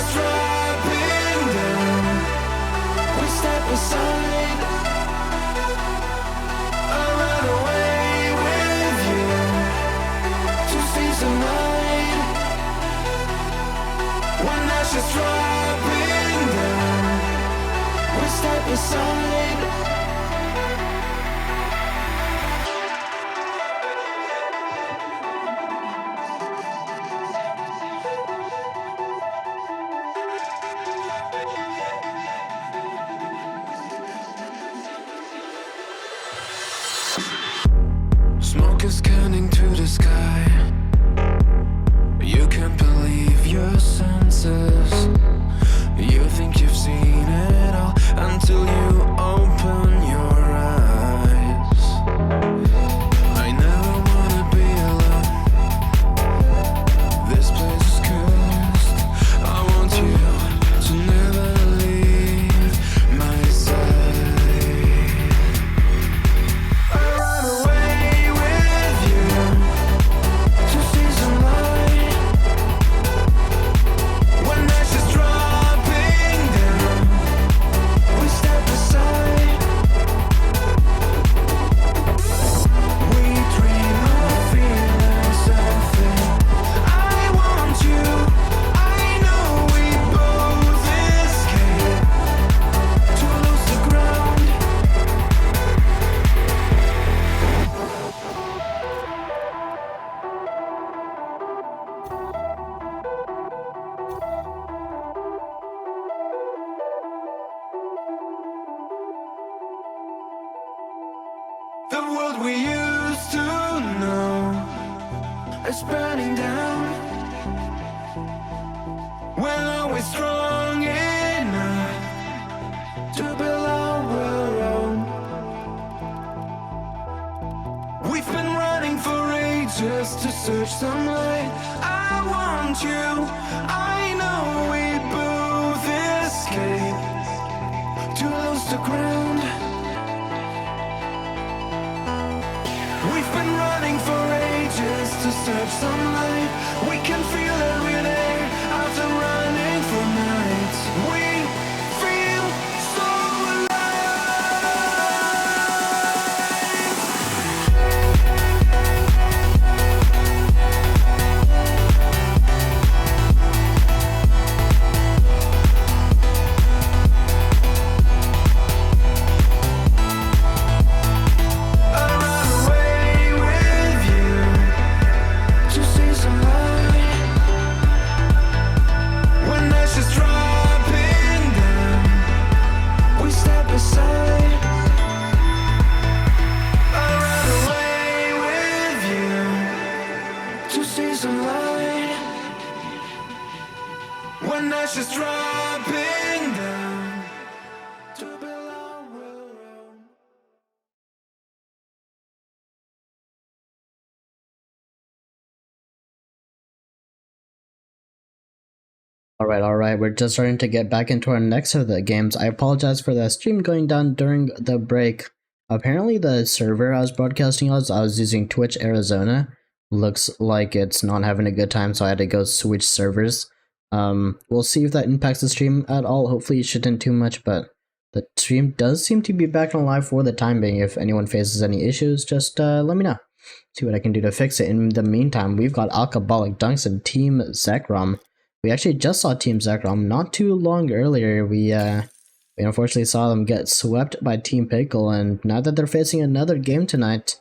just dropping down, we step aside. I'll run away with you to see some light. When ashes dropping down, we step aside. Smoke is scanning to the sky. You can't believe your senses. You think you've seen it all until you open your eyes. I never wanna be alone. This place is cursed. I want you to never leave my side. I run away with you to see some light. When ashes dropping down, we step aside. We dream of feeling something. I want you. I know we both escape to lose the ground. The world we used to know is burning down. We're always strong enough to build our own. We've been running for ages to search some light. I want you. I know we both escape to lose the ground. We've been running for ages to search some light. We can feel every day after running for nights. We feel so I run away with you to see some light. When ashes dropping down, we step aside. I run away with you to see some light. When ashes dropping down, to build our own. Alright, we're just starting to get back into our next of the games. I apologize for the stream going down during the break. Apparently the server I was broadcasting on, I was using Twitch Arizona. Looks like it's not having a good time, so I had to go switch servers. We'll see if that impacts the stream at all. Hopefully it shouldn't too much, but the stream does seem to be back on live for the time being. If anyone faces any issues, just let me know. See what I can do to fix it. In the meantime, we've got Alcoballic Dunks and Team Zekrom. We actually just saw Team Zekrom not too long earlier. We unfortunately saw them get swept by Team Pickle, and now that they're facing another game tonight,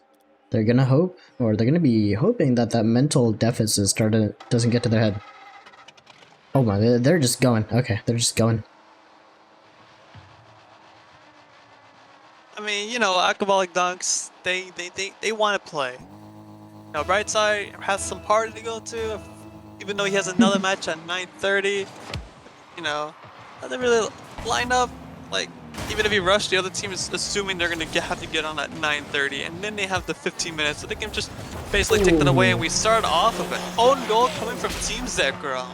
they're gonna be hoping that that mental deficit doesn't get to their head. Oh my, they're just going. Okay, they're just going. I mean, you know, Alcoballic Dunks, they want to play. You know, Brightside has some party to go to, even though he has another match at 9:30. You know, they really line up. Like, even if he rushed, the other team is assuming they're gonna have to get on at 9:30, and then they have the 15 minutes, so they can just basically take that away. And we start off with an own goal coming from Team Zekrom.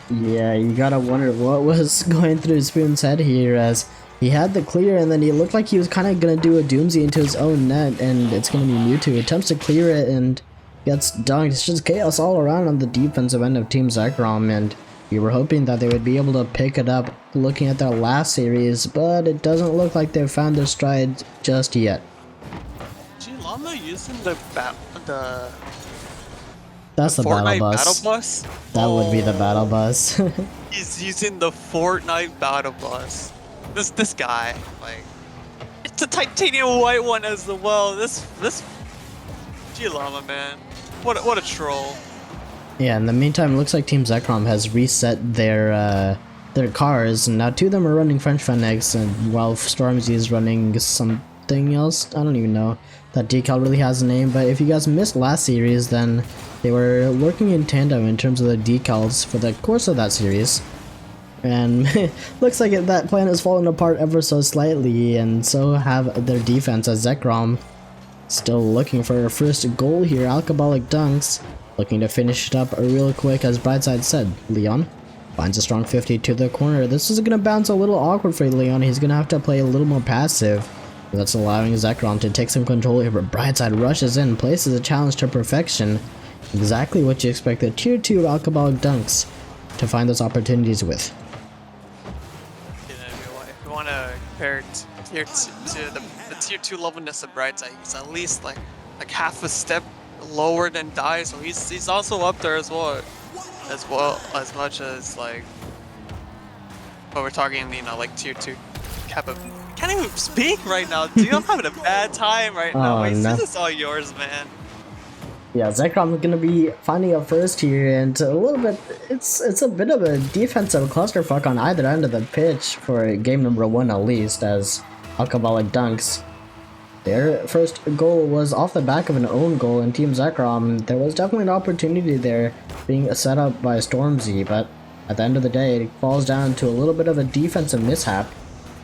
Yeah, you gotta wonder what was going through Spoon's head here, as he had the clear and then he looked like he was kind of gonna do a doomsy into his own net, and it's gonna be Mewtwo. Attempts to clear it and gets dunked. It's just chaos all around on the defensive end of Team Zekrom, and We were hoping that they would be able to pick it up looking at their last series, but it doesn't look like they've found their stride just yet. Llama using the That's the battle Fortnite bus. battle bus? That would be the battle bus. He's using the Fortnite battle bus. This guy, like, it's a titanium white one as well. This Llama, man, what a troll. Yeah, in the meantime, it looks like Team Zekrom has reset their cars, and now two of them are running French Fennecs, and while Stormzy is running something else. I don't even know. That decal really has a name, but if you guys missed last series, then they were working in tandem in terms of the decals for the course of that series. And looks like that plan has fallen apart ever so slightly, and so have their defense, as Zekrom still looking for a first goal here. Alcoballic Dunks looking to finish it up real quick, as Brightside said. Leon finds a strong 50 to the corner. This is going to bounce a little awkward for Leon. He's going to have to play a little more passive. That's allowing Zekrom to take some control here, but Brightside rushes in, places a challenge to perfection. Exactly what you expect the Tier 2 Alcoballic Dunks to find those opportunities with. If you want to compare Tier 2 to the Tier 2 levelness of Brightside, he's at least like half a step lower than Die, so he's also up there as well as much as like, but we're talking, you know, like Tier 2 capability. Can't even speak right now, dude. I'm having a bad time right now. Wait, no. this is all yours, man. Yeah, Zekrom is gonna be finding a first here, and a little bit, it's a bit of a defensive clusterfuck on either end of the pitch for game number 1 at least, as Alcoballic Dunks. Their first goal was off the back of an own goal in Team Zekrom. There was definitely an opportunity there being set up by Stormzy, but at the end of the day, it falls down to a little bit of a defensive mishap.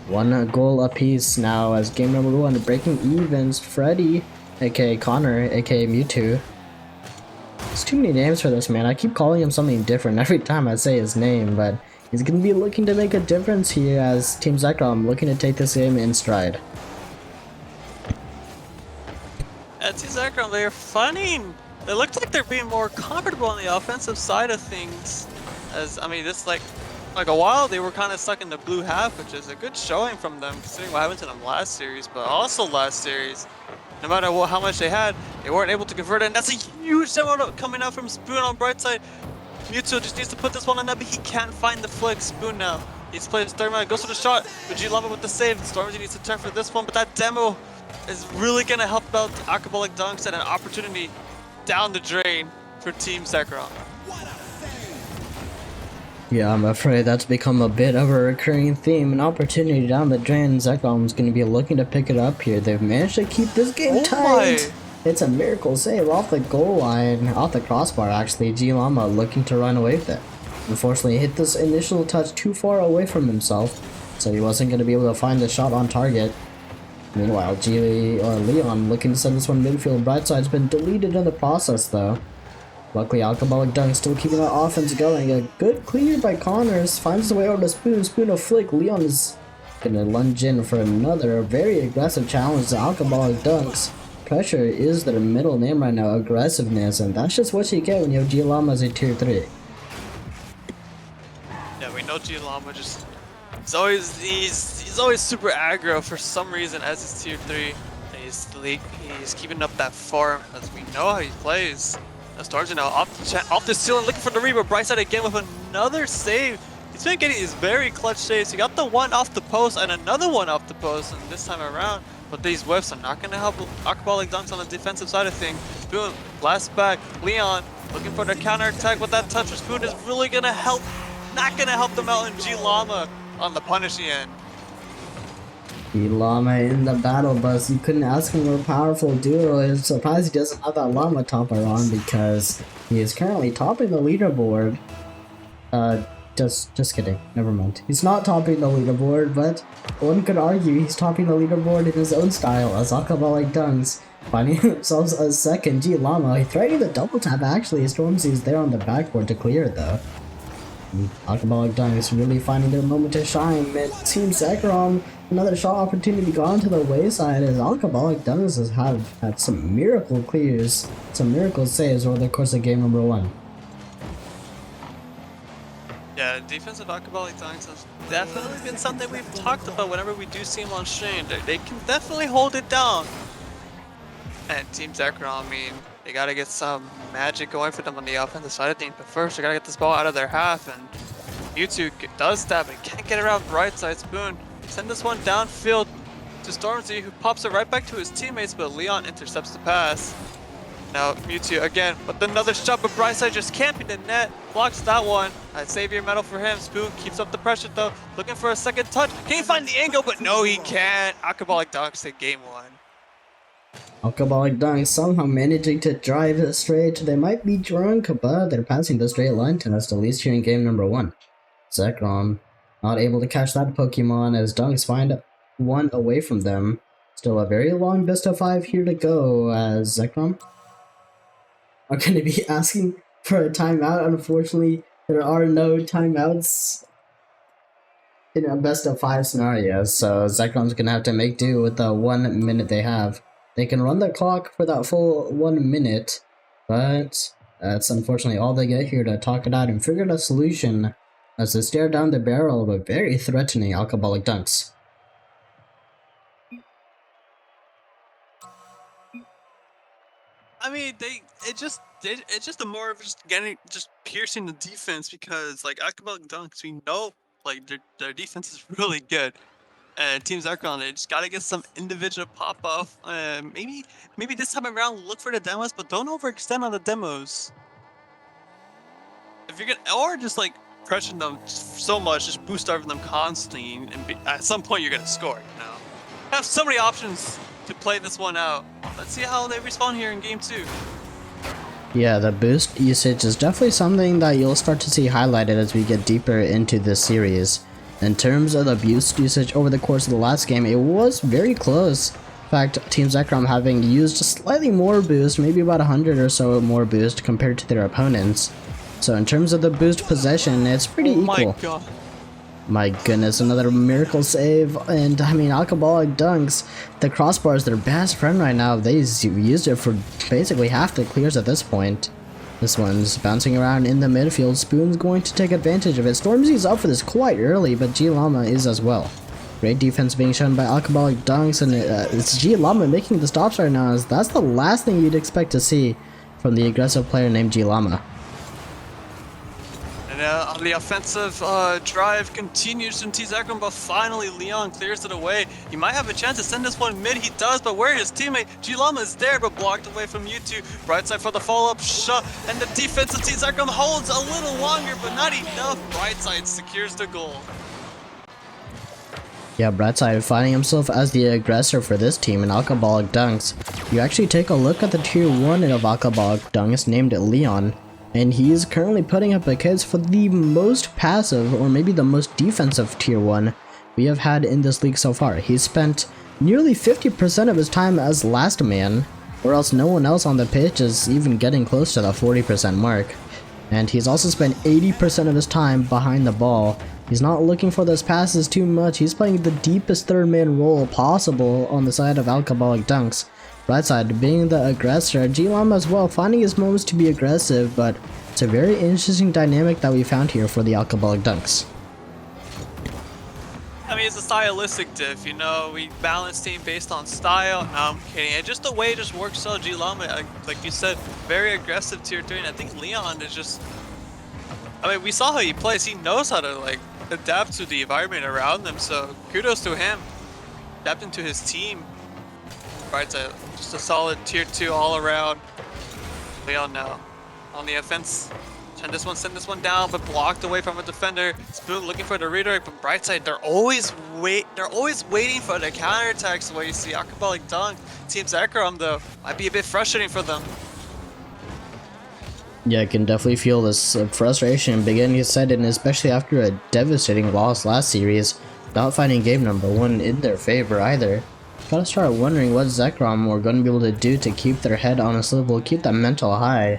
1 goal apiece now, as game number 1 breaking evens. Freddy, aka Connor, aka Mewtwo. There's too many names for this man. I keep calling him something different every time I say his name, but he's going to be looking to make a difference here, as Team Zekrom looking to take this game in stride. At Team Zekrom, they're finding, it looks like they're being more comfortable on the offensive side of things. As, I mean, this like a while they were kind of stuck in the blue half, which is a good showing from them considering what happened to them last series. But also last series, no matter how much they had, they weren't able to convert it, and that's a huge amount coming out from Spoon on Brightside. Mewtwo just needs to put this one on net, but he can't find the flick. Spoon now, he's playing his third man, goes for the shot, but G-Lava with the save. Stormzy needs to turn for this one, but that demo is really gonna help out Alcoballic Dunks, and an opportunity down the drain for Team Zekrom. Yeah, I'm afraid that's become a bit of a recurring theme. An opportunity down the drain. Zekrom's going to be looking to pick it up here. They've managed to keep this game tight. It's a miracle save off the goal line, off the crossbar actually. G-Llama looking to run away with it. Unfortunately, hit this initial touch too far away from himself, so he wasn't going to be able to find the shot on target. Meanwhile, Leon looking to send this one midfield. Brightside's been deleted in the process though. Luckily, Alcoballic Dunk still keeping that offense going. A good clear by Connors. Finds his way over to Spoon. Spoon a flick. Leon is going to lunge in for another very aggressive challenge to Alcoballic Dunks. Pressure is their middle name right now. Aggressiveness. And that's just what you get when you have G-Llama as a tier 3. Yeah, we know G-Llama just... He's always super aggro for some reason as his tier 3. He's keeping up that form as we know how he plays. Stormzy now off the ceiling looking for the rebound. Brightside again with another save. He's been getting these very clutch saves. He got the one off the post and another one off the post, and this time around. But these whiffs are not going to help Alcoballic Dunks on the defensive side of things. Spoon, blast back. Leon looking for the counter attack with that touch. Spoon is really going to help. Not going to help them out, and G-Llama on the punishing end. Llama in the battle bus. You couldn't ask him for a powerful duo. I'm surprised he doesn't have that Llama topper on, because he is currently topping the leaderboard. Just kidding. Never mind. He's not topping the leaderboard, but one could argue he's topping the leaderboard in his own style, as Alcoballic Dunks finding himself a second. G-Llama, he threatening the double tap actually. Stormzy's there on the backboard to clear it though. Alcoballic Dunks really finding their moment to shine. Team Zekrom, another shot opportunity gone to the wayside, as Alcoballic Dunks has had some miracle clears, some miracle saves over the course of game number 1. Yeah, Yeah, defensive Alcoballic dunks has definitely been something we've talked about whenever we do see them on stream. They can definitely hold it down. And Team Zekrom, I mean, they gotta get some magic going for them on the offensive side of things. But first, they gotta get this ball out of their half. And Mewtwo does that, but can't get around right side. Spoon send this one downfield to Stormzy, who pops it right back to his teammates, but Leon intercepts the pass. Now Mewtwo again, but another shot, but Brightside just camping the net, blocks that one. A savior medal for him. Spoon keeps up the pressure though, looking for a second touch. Can he find the angle? But no, he can't. Alcoballic dunks in game one. Alcoballic dunks somehow managing to drive straight. They might be drunk, but they're passing the straight line test, at least here in game number 1. Zekrom not able to catch that Pokemon as dunks find one away from them. Still a very long best of 5 here to go as Zekrom are going to be asking for a timeout. Unfortunately, there are no timeouts in a best of 5 scenario, so Zekrom's going to have to make do with the 1 minute they have. They can run the clock for that full 1 minute, but that's unfortunately all they get here to talk it out and figure out a solution as they stare down the barrel of a very threatening Alcoballic dunks. I mean, it's just a more of just piercing the defense, because like Alcoballic dunks, we know like their defense is really good. And Team Zekrom, they just gotta get some individual pop off. Maybe this time around look for the demos, but don't overextend on the demos. If you're gonna, or just like pressure them so much, just boost over them constantly, and at some point you're gonna score. You know, have so many options to play this one out. Let's see how they respond here in game 2. Yeah, the boost usage is definitely something that you'll start to see highlighted as we get deeper into this series. In terms of the boost usage over the course of the last game, it was very close. In fact, Team Zekrom having used slightly more boost, maybe about 100 or so more boost compared to their opponents. So in terms of the boost possession, it's pretty equal. My god. My goodness, another miracle save. And I mean, Alcoballic dunks, the crossbar is their best friend right now. They've used it for basically half the clears at this point. This one's bouncing around in the midfield. Spoon's going to take advantage of it. Stormzy's up for this quite early, but G Llama is as well. Great defense being shown by Alcoballic dunks, and it's G Llama making the stops right now, as that's the last thing you'd expect to see from the aggressive player named G Llama. And on the offensive drive continues from Team Zekrom, but finally Leon clears it away. He might have a chance to send this one mid. He does, but where his teammate G-Llama is there, but blocked away from Mewtwo. Right side for the follow-up shot, and the defense of Team Zekrom holds a little longer, but not enough. Right side secures the goal. Yeah, Brightside finding himself as the aggressor for this team in Alcoballic dunks. You actually take a look at the tier 1 of Alcoballic dunks named Leon, and he's currently putting up accounts for the most passive, or maybe the most defensive tier 1 we have had in this league so far. He's spent nearly 50% of his time as last man, or else no one else on the pitch is even getting close to the 40% mark. And he's also spent 80% of his time behind the ball. He's not looking for those passes too much. He's playing the deepest third man role possible on the side of Alcoballic dunks. Right side being the aggressor, G-Llama as well, finding his moments to be aggressive, but it's a very interesting dynamic that we found here for the Alcoballic dunks. I mean, it's a stylistic diff, you know, we balance team based on style. No, I'm kidding. And just the way it just works so, G-Llama, like you said, very aggressive tier 3, and I think Leon is just, I mean, we saw how he plays. He knows how to, like, adapt to the environment around them, so kudos to him. Adapting to his team. Right, just a solid tier 2 all around. Leon now on the offense. Send this one down, but blocked away from a defender. Spoon looking for the redirect, but Brightside, they're always waiting for the counterattacks. The way you see Alcoballic dunk. Team Zekrom though might be a bit frustrating for them. Yeah, I can definitely feel this frustration beginning to set in, especially after a devastating loss last series, not finding game number 1 in their favor either. Gotta start wondering what Zekrom were going to be able to do to keep their head on a swivel, keep that mental high.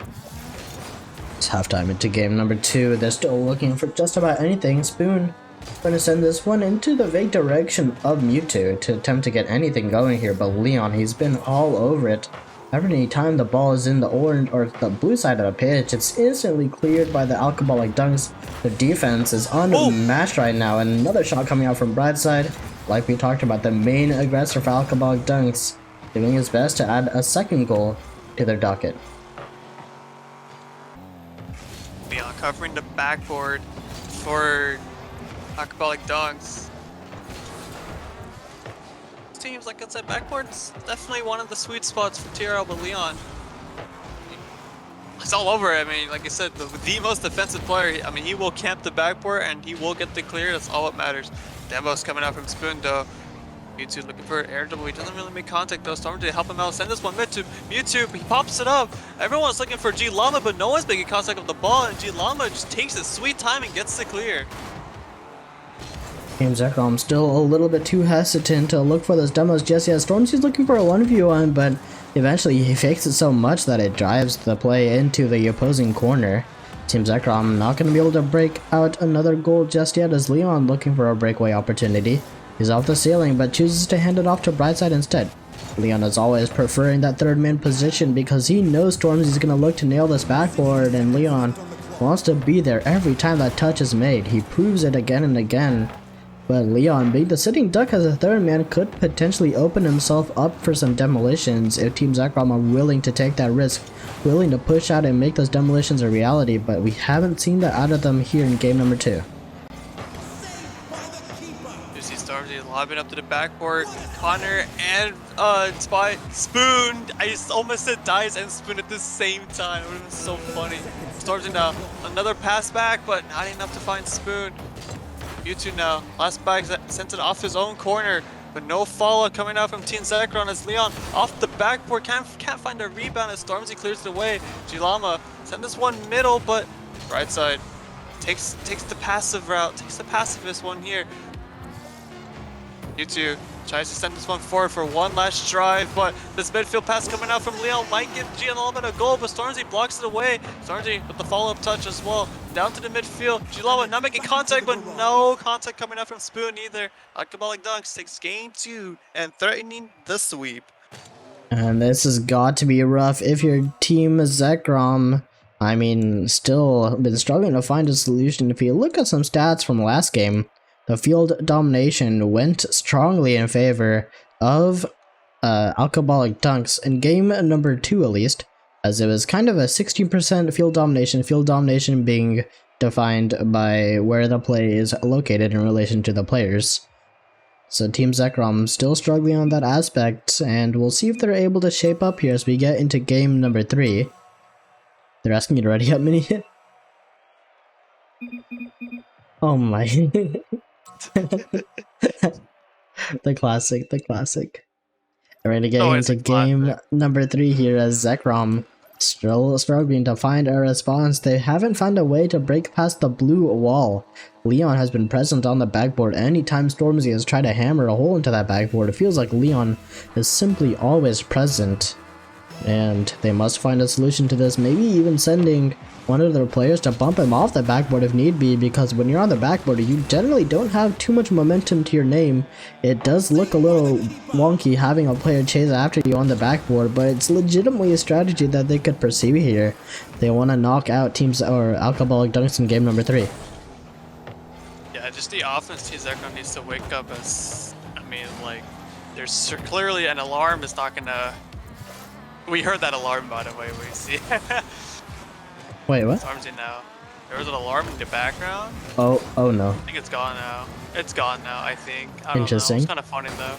It's halftime into game number 2. They're still looking for just about anything. Spoon going to send this one into the vague direction of Mewtwo to attempt to get anything going here, but Leon, he's been all over it. Every time the ball is in the orange or the blue side of the pitch, it's instantly cleared by the Alcoballic Dunks. The defense is unmatched right now, and another shot coming out from Brightside. Like we talked about, the main aggressor for Alcoballic Dunks doing his best to add a second goal to their docket. Leon covering the backboard for Alcoballic Dunks. Teams, like I said, backboard's definitely one of the sweet spots for TRL, but Leon, it's all over. I mean, like I said, the most defensive player. I mean, he will camp the backboard and he will get the clear. That's all that matters. Demo's coming out from Spoon though. Mewtwo looking for an air double. He doesn't really make contact though. Storm to help him out. Send this one mid to Mewtwo. He pops it up. Everyone's looking for G Llama, but no one's making contact with the ball. And G Llama just takes his sweet time and gets the clear. Team Zekrom still a little bit too hesitant to look for those demos just yet. Stormzy's looking for a 1v1, but eventually he fakes it so much that it drives the play into the opposing corner. Team Zekrom not going to be able to break out another goal just yet, as Leon looking for a breakaway opportunity. He's off the ceiling, but chooses to hand it off to Brightside instead. Leon is always preferring that third man position because he knows Stormzy's going to look to nail this backboard, and Leon wants to be there every time that touch is made. He proves it again and again. But Leon, being the sitting duck as a third man, could potentially open himself up for some demolitions if Team Zekrom are willing to take that risk, willing to push out and make those demolitions a reality, but we haven't seen that out of them here in game number 2. You see Stormzy lobbing up to the backboard. Connor and Spoon. I just almost said Dice and Spoon at the same time. It would have been so funny. Stormzy now. Another pass back, but not enough to find Spoon. Mewtwo now. Last bag sent it off his own corner, but no follow coming out from Team Zekrom as Leon off the backboard can't find a rebound as Stormzy clears it away. G-Llama send this one middle, but Brightside takes the passive route, takes the pacifist one here. Mewtwo tries to send this one forward for one last drive, but this midfield pass coming out from Leon might give G-Llama a goal, but Stormzy blocks it away. Stormzy with the follow-up touch as well. Down to the midfield. G-Llama not making contact, but no contact coming out from Spoon either. Alcoballic Dunks takes game 2 and threatening the sweep. And this has got to be rough if your team Zekrom, I mean, still been struggling to find a solution. If you look at some stats from last game, the field domination went strongly in favor of Alcoballic Dunks in game number 2 at least, as it was kind of a 16% field domination being defined by where the play is located in relation to the players. So Team Zekrom still struggling on that aspect, and we'll see if they're able to shape up here as we get into game number 3. They're asking you to ready up, Mini. Oh my. The classic. Alright, to get into game number 3 here as Zekrom still struggling to find a response. They haven't found a way to break past the blue wall. Leon has been present on the backboard anytime Stormzy has tried to hammer a hole into that backboard. It feels like Leon is simply always present, and they must find a solution to this, maybe even sending one of their players to bump him off the backboard if need be, because when you're on the backboard you generally don't have too much momentum to your name. It does look a little wonky having a player chase after you on the backboard, but it's legitimately a strategy that they could pursue here. They want to knock out teams or Alcoballic Dunks in game number 3. Yeah, just the offense Team Zekrom needs to wake up as, I mean, like, there's clearly an alarm is not gonna... We heard that alarm, by the way, we see. Wait, what? Stormzy now. There was an alarm in the background. Oh no. I think it's gone now. It's gone now, I think. I Interesting. It's kind of funny though.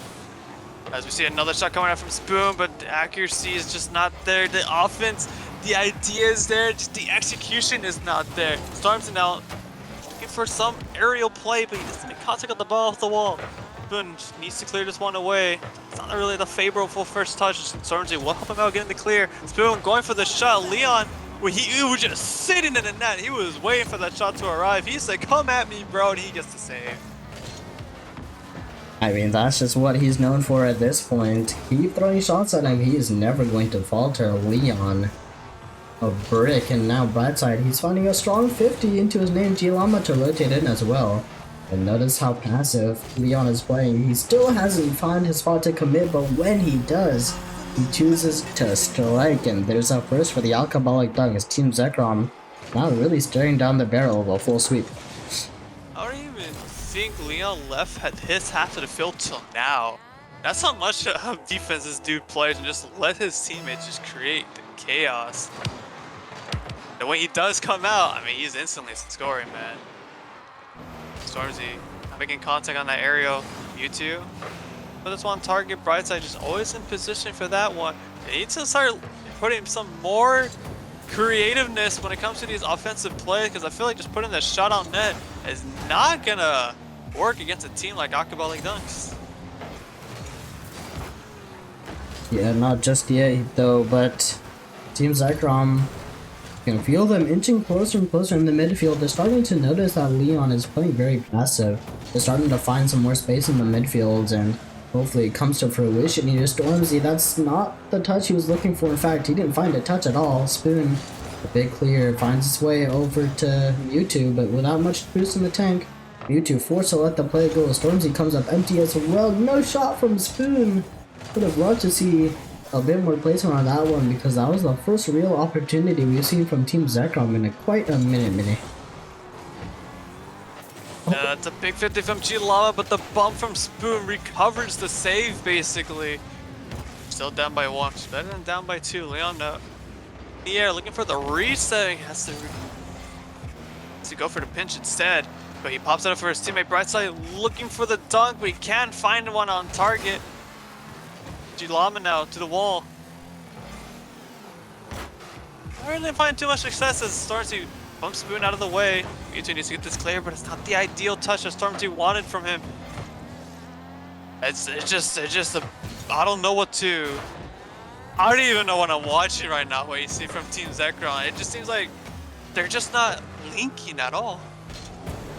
As we see another shot coming out from Spoon, but the accuracy is just not there. The offense, the idea is there, just the execution is not there. Stormzy now looking for some aerial play, but he doesn't make contact with the ball off the wall. Spoon needs to clear this one away. It's not really the favorable first touch. Stormzy will help him out getting the clear. Spoon going for the shot. Leon, he was just sitting in the net. He was waiting for that shot to arrive. He said, "Come at me, bro," and he gets the save. I mean, that's just what he's known for at this point. Keep throwing shots at him, he is never going to falter. Leon, a brick, and now Brightside, he's finding a strong 50 into his name, G-Llama, to rotate in as well. And notice how passive Leon is playing. He still hasn't found his spot to commit, but when he does, He chooses to strike, and there's a first for the Alcoballic Dunks. Team Zekrom now really staring down the barrel of a full sweep. I don't even think Leon left had his half of the field till now. That's how much of defense this dude plays, and just let his teammates just create the chaos. And when he does come out, I mean, he's instantly scoring, man. Stormzy making contact on that aerial. U2. Put this one target. Brightside just always in position for that one. They need to start putting some more creativeness when it comes to these offensive plays, because I feel like just putting the shot on net is not gonna work against a team like Alcoballic Dunks. Yeah, not just yet though, but Team Zekrom can feel them inching closer and closer in the midfield. They're starting to notice that Leon is playing very passive. They're starting to find some more space in the midfield, and hopefully it comes to fruition here. Stormzy, that's not the touch he was looking for. In fact, he didn't find a touch at all. Spoon, a big clear, finds its way over to Mewtwo, but without much boost in the tank. Mewtwo forced to let the play go. Stormzy comes up empty as well. No shot from Spoon. Would have loved to see a bit more placement on that one, because that was the first real opportunity we've seen from Team Zekrom in quite a minute. It's a big 50 from G-Lava, but the bump from Spoon recovers the save, basically. Still down by 1. It's better than down by 2. Leon in the air, looking for the reset. He has to go for the pinch instead. But he pops out for his teammate Brightside, looking for the dunk, but he can't find one on target. G-Lama now to the wall. I really didn't find too much success as Stormzy bumps Spoon out of the way. Mewtwo needs to get this clear, but it's not the ideal touch that Stormzy wanted from him. It's just I don't know what to. I don't even know what I'm watching right now. What you see from Team Zekrom, it just seems like they're just not linking at all.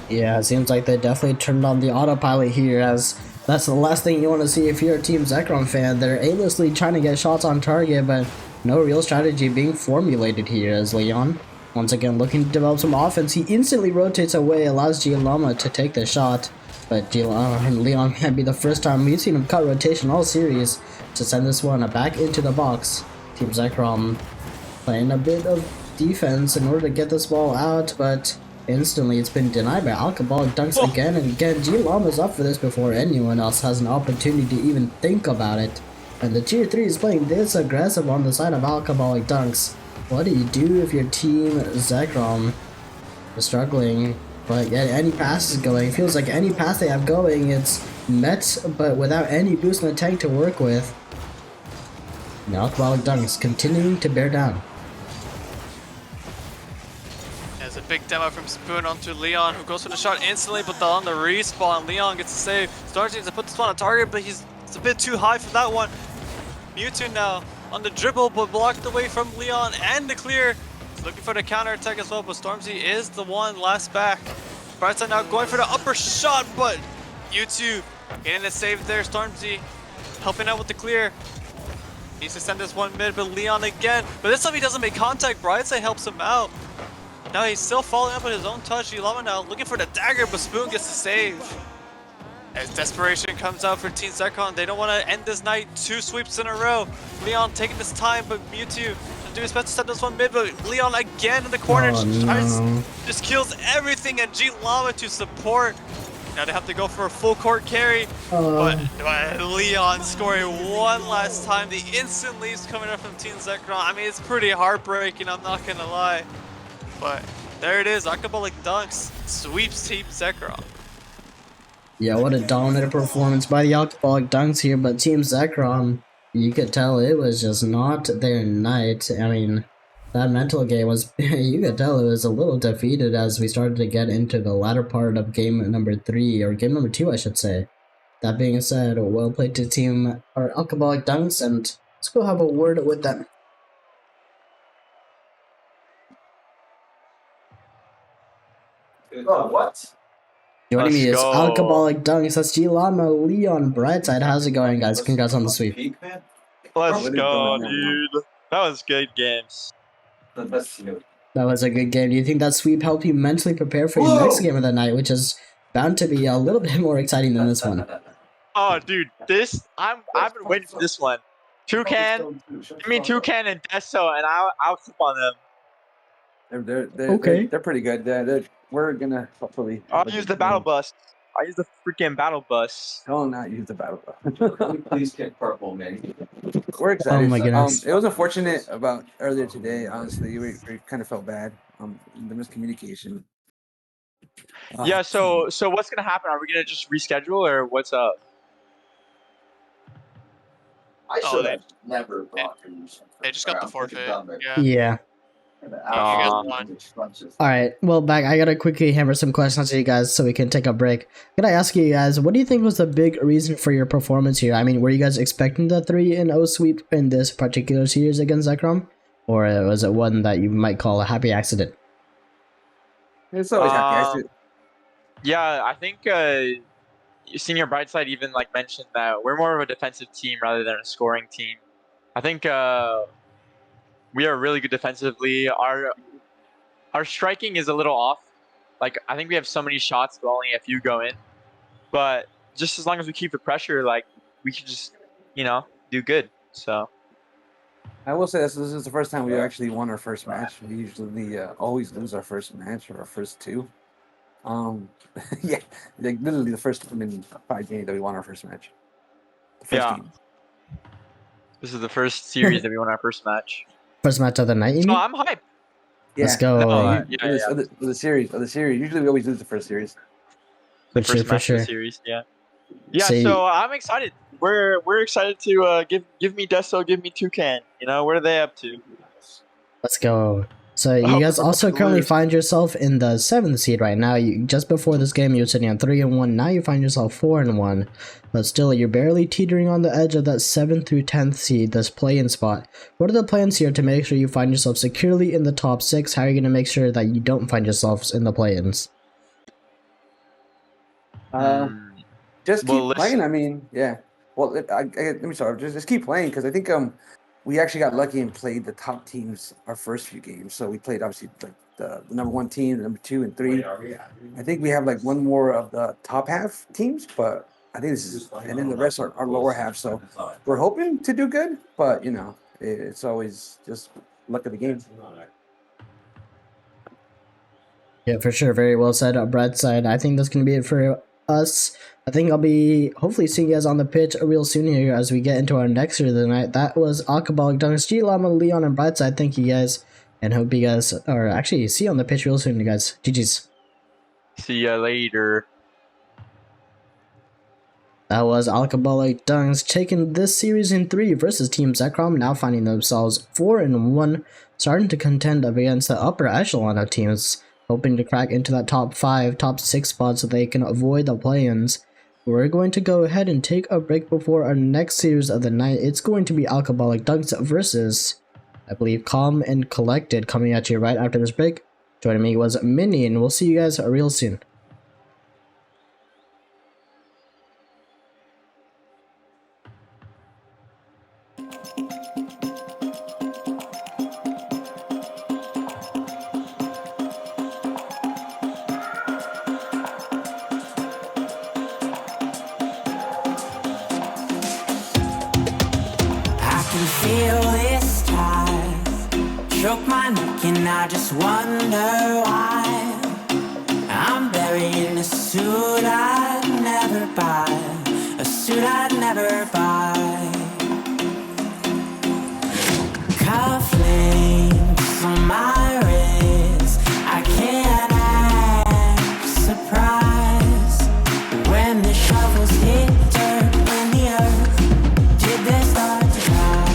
Yeah, it seems like they definitely turned on the autopilot here, as that's the last thing you want to see if you're a Team Zekrom fan. They're aimlessly trying to get shots on target, but no real strategy being formulated here, as Leon, once again looking to develop some offense. He instantly rotates away, allows G-Lama to take the shot, but Leon can be the first time we've seen him cut rotation all series to send this one back into the box. Team Zekrom playing a bit of defense in order to get this ball out, but instantly it's been denied by Alcoballic Dunks again and again. G-Lama's up for this before anyone else has an opportunity to even think about it. And the Tier 3 is playing this aggressive on the side of Alcoballic Dunks. What do you do if your Team Zekrom is struggling? But yeah, any pass is going. It feels like any pass they have going, it's met, but without any boost in the tank to work with. And Alcoballic Dunks continuing to bear down. There's a big demo from Spoon onto Leon, who goes for the shot instantly, but on the respawn, Leon gets a save. Starts to put this one on target, but it's a bit too high for that one. Mewtwo now on the dribble, but blocked away from Leon and the clear. He's looking for the counter attack as well, but Stormzy is the one last back. Brightside now going for the upper shot, but U2 getting the save there. Stormzy helping out with the clear. Needs to send this one mid, but Leon again. But this time he doesn't make contact. Brightside helps him out. Now he's still following up with his own touch. G-Lama now looking for the dagger, but Spoon gets the save. As desperation comes out for Team Zekrom, they don't want to end this night 2 sweeps in a row. Leon taking this time, but Mewtwo do his best to send this one mid, but Leon again in the corner just kills everything, and G-Lama to support. Now they have to go for a full court carry, but Leon scoring one last time. The instant leads coming up from Team Zekrom. I mean, it's pretty heartbreaking, I'm not gonna lie. But there it is, Alcoballic Dunks sweeps Team Zekrom. Yeah, what a dominant performance by the Alcoballic Dunks here, but Team Zekrom, you could tell it was just not their night. I mean, that mental game was, you could tell it was a little defeated as we started to get into the latter part of game number 3, or game number 2, I should say. That being said, well played to Team Alcoballic Dunks, and let's go have a word with them. Oh, what? Joining me is Alcoballic Dunks, that's G-Lama, Leon, Brightside. How's it going, guys? Congrats on the sweep. Let's go, dude. That was good games. That was a good game. Do you think that sweep helped you mentally prepare for your next game of the night, which is bound to be a little bit more exciting than this one? Oh, dude, I've been waiting for this one. Toucan. Give me Toucan and Deso, and I'll flip on them. Okay. They're pretty good. We're gonna hopefully. I'll use the battle bus. I use the freaking battle bus. Don't not use the battle bus. Please get purple, man. We're excited. Oh my goodness. It was unfortunate about earlier today. Honestly, we kind of felt bad. The miscommunication. Yeah. So what's gonna happen? Are we gonna just reschedule or what's up? I Oh, should they- have never brought him. They just got the forfeit. Yeah. Yeah. won. All right. Well, back. I gotta quickly hammer some questions to you guys so we can take a break. Gotta ask you guys, what do you think was the big reason for your performance here? I mean, were you guys expecting the 3-0 sweep in this particular series against Zekrom, or was it one that you might call a happy accident? It's always happy. Yeah, I think Senior Brightside even like mentioned that we're more of a defensive team rather than a scoring team. I think we are really good defensively. Our striking is a little off. Like I think we have so many shots, but only a few go in. But just as long as we keep the pressure, like we can just do good. So I will say this is the first time we actually won our first match. We usually always lose our first match or our first two. Yeah, like literally the first time in 5 games that we won our first match. The first Yeah. game. this is the first series that we won our first match. First match of the night, you So mean? I'm hyped. Let's go. Of the series. Usually we always lose the first series. For sure, First for match of the sure. series, yeah. Yeah, So so I'm excited. We're excited to give me Deso, give me Toucan. What are they up to? Let's go. So you Oh, guys we're also about to currently lose. find yourself in the 7th seed right now. Just before this game, you were sitting on 3-1. Now you find yourself 4-1, but still you're barely teetering on the edge of that 7th through 10th seed, this play-in spot. What are the plans here to make sure you find yourself securely in the top 6? How are you going to make sure that you don't find yourselves in the play-ins? Just keep Well, playing. I mean, yeah. Well, let me start. Just keep playing because I think we actually got lucky and played the top teams our first few games. So we played obviously the number 1 team, the number 2 and 3. I think we have like one more of the top half teams, but I think this is, and then the rest are lower half. So we're hoping to do good, but it's always just luck of the game. Yeah, for sure. Very well said, Brad side. I think that's going to be it for us. I think I'll be hopefully seeing you guys on the pitch real soon here as we get into our next series of the night. That was Alcoballic, Dunks, G Llama, Leon, and Brightside. Thank you guys, and hope you guys, or actually see you on the pitch real soon, you guys. GG's. See ya later. That was Alcoballic Dunks taking this series in 3 versus Team Zekrom, now finding themselves 4-1, starting to contend against the upper echelon of teams, hoping to crack into that top 5, top 6 spot so they can avoid the play-ins. We're going to go ahead and take a break before our next series of the night. It's going to be Alcoballic Dunks versus, I believe, Calm and Collected coming at you right after this break. Joining me was Minnie, and we'll see you guys real soon. I can feel this tide choke my neck and I just wonder why I'm buried in a suit I'd never buy, a suit I'd never buy. Cufflinks on my wrist, I can't act surprised when the shovels hit dirt in the earth. Did they start to cry?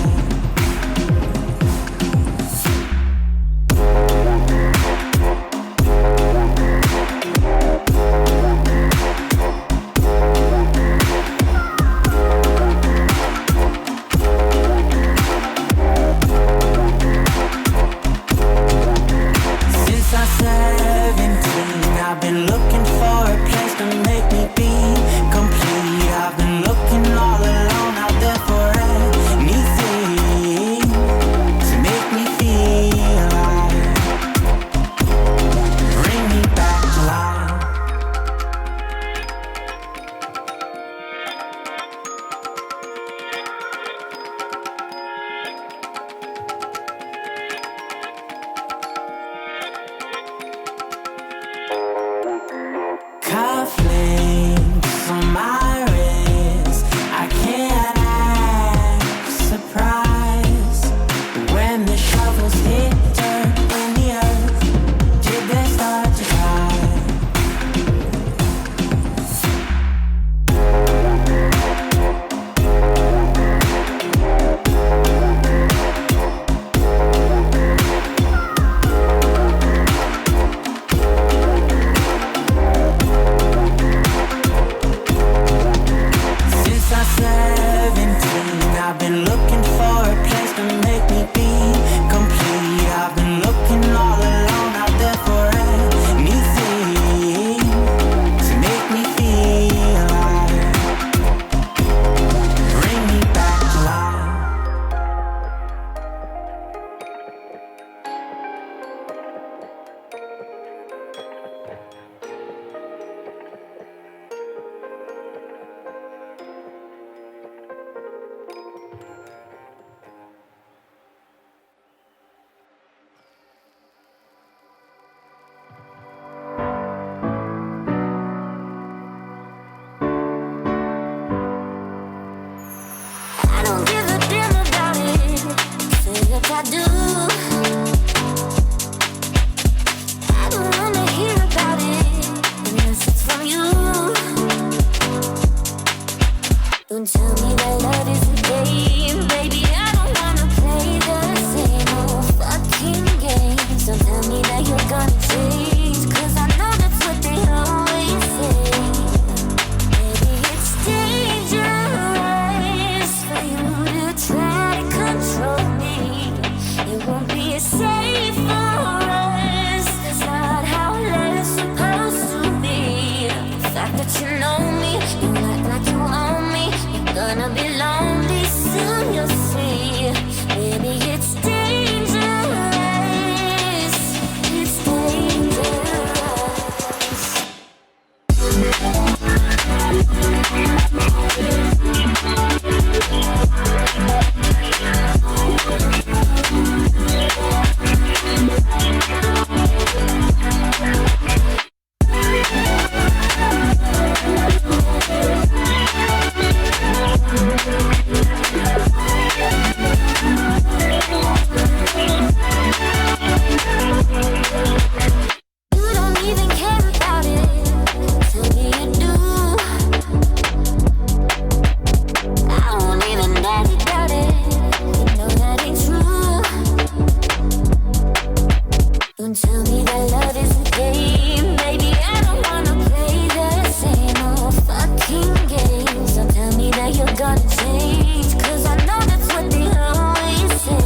Don't tell me that love is a game, baby. I don't wanna play the same old fucking games. Don't tell me that you're gonna change, 'cause I know that's what they always say.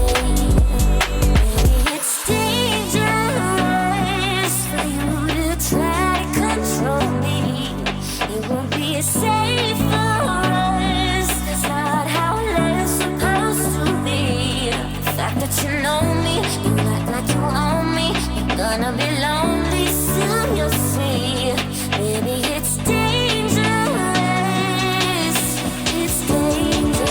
Baby, it's dangerous for you to try to control me. It won't be safe for us. That's not how love's supposed to be. The fact that you know me, you act like you own me. You're gonna be lonely soon, you'll see. Baby, it's dangerous. It's dangerous.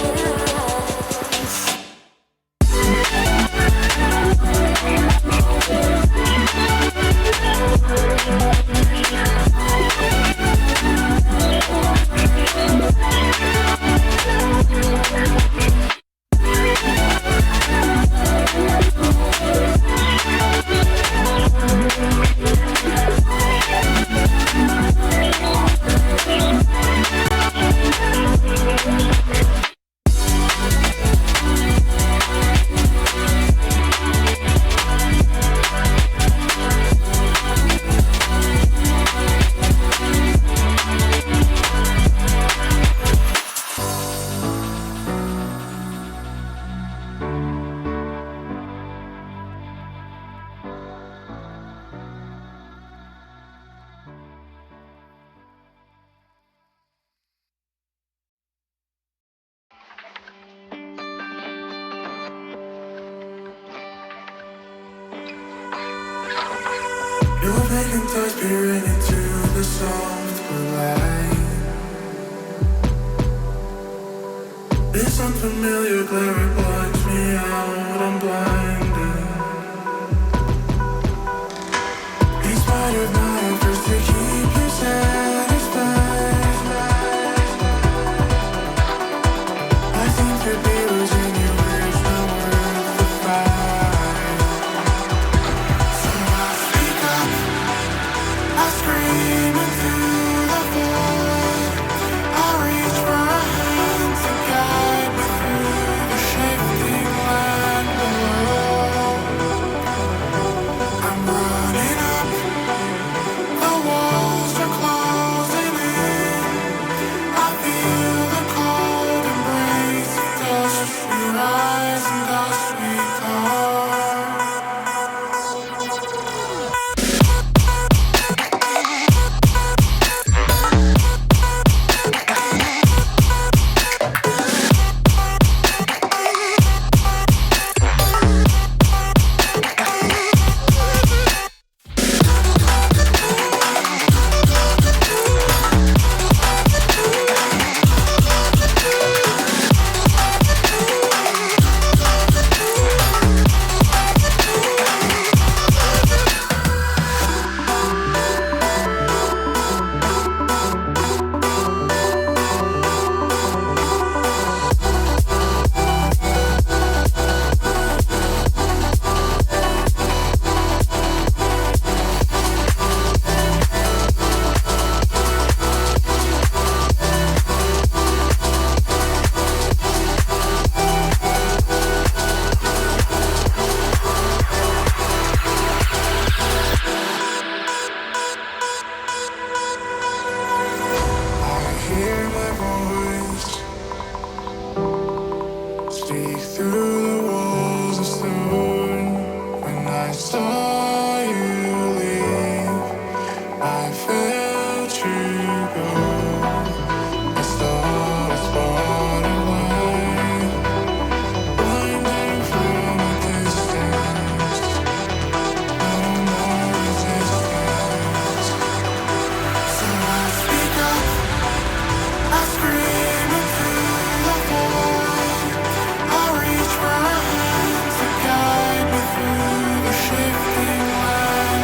Your vacant thoughts peering into the soft blue light. This unfamiliar glare blocks me out, I'm blinded. In spite of my efforts to keep you satisfied, I seem to be losing you, it's not worth the fight. So I speak up, I scream into the void. I reach for a hand to guide me through the shifting land below. I'm running up, the walls are closing in. I feel the cold embrace of dust. We rise and dust we come. I hear my voice speak through the walls of stone. When I saw you leave, I felt you go. I saw a spot of light blinding from a distance. No more resistance. So I speak up, I scream into the void. I reach for a hand to guide me through the shifting land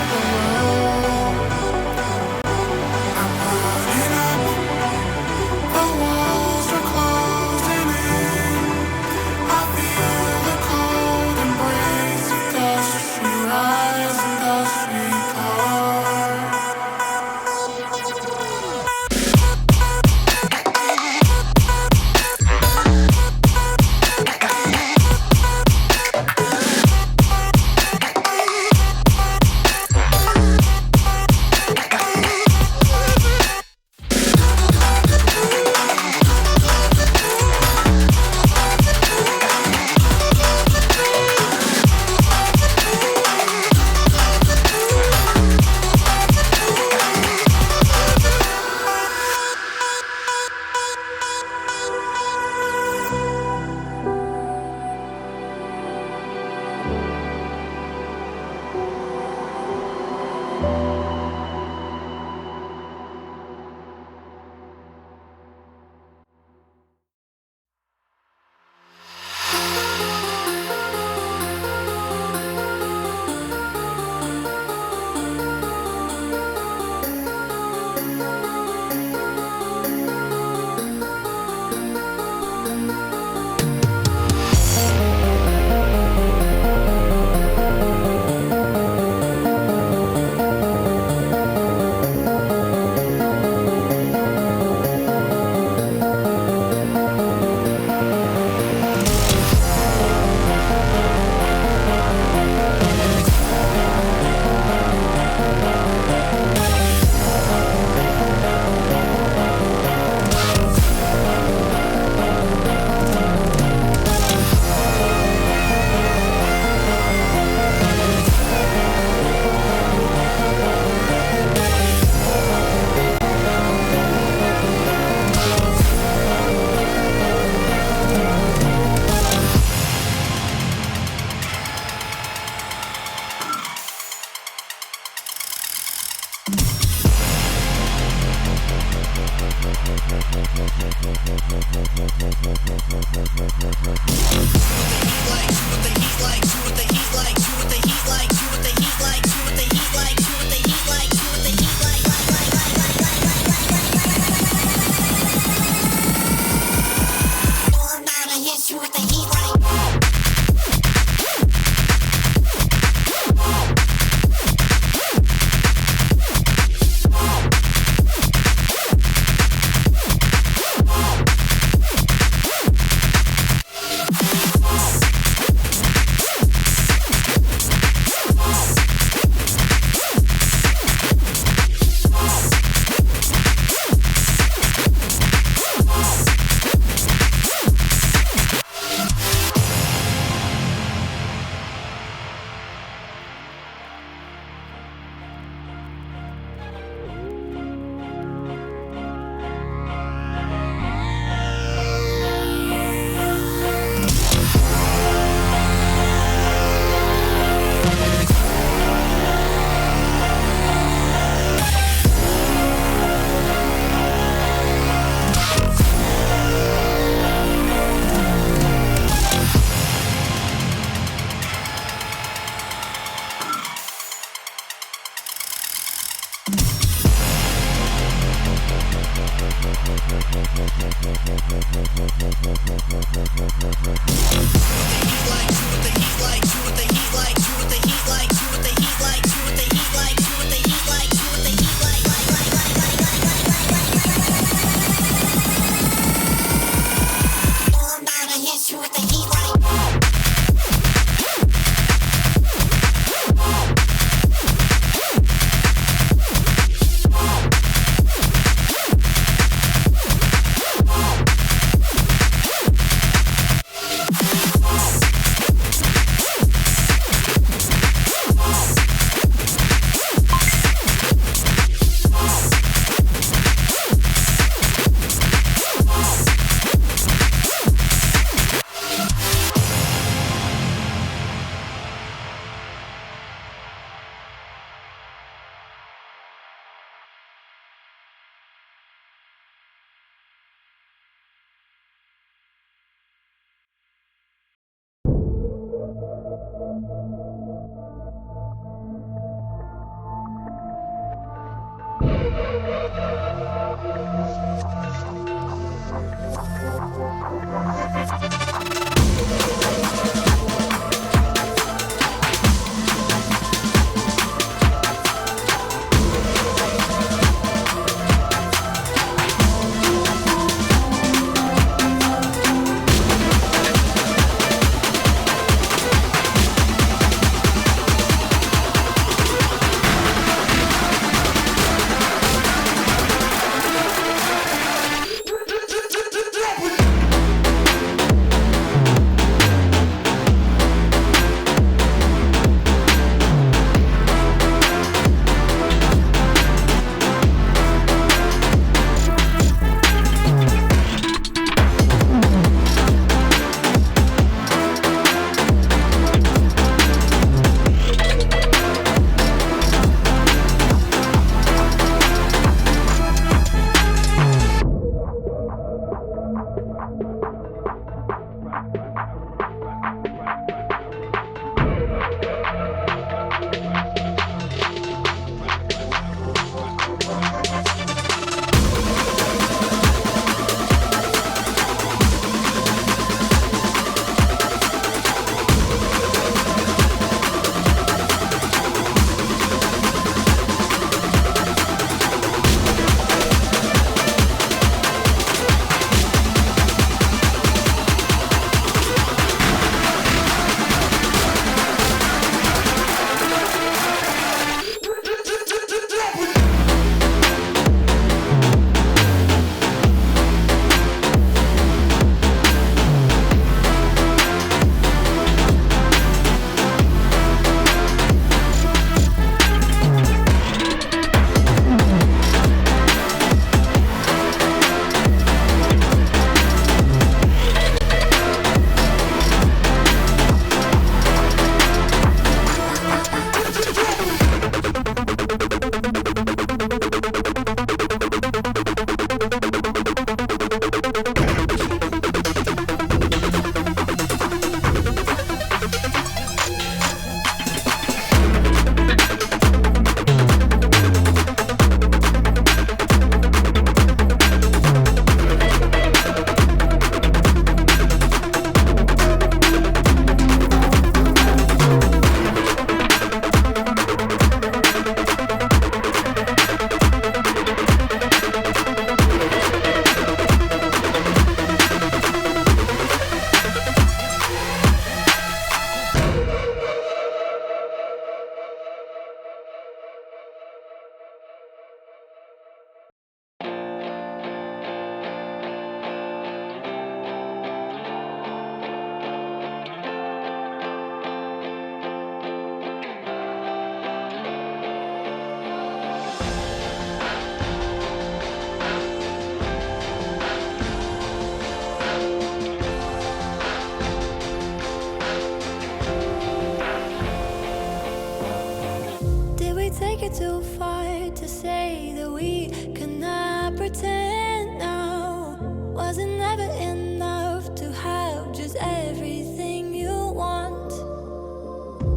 way too far to say that we cannot pretend now. Was it never enough to have just everything you want?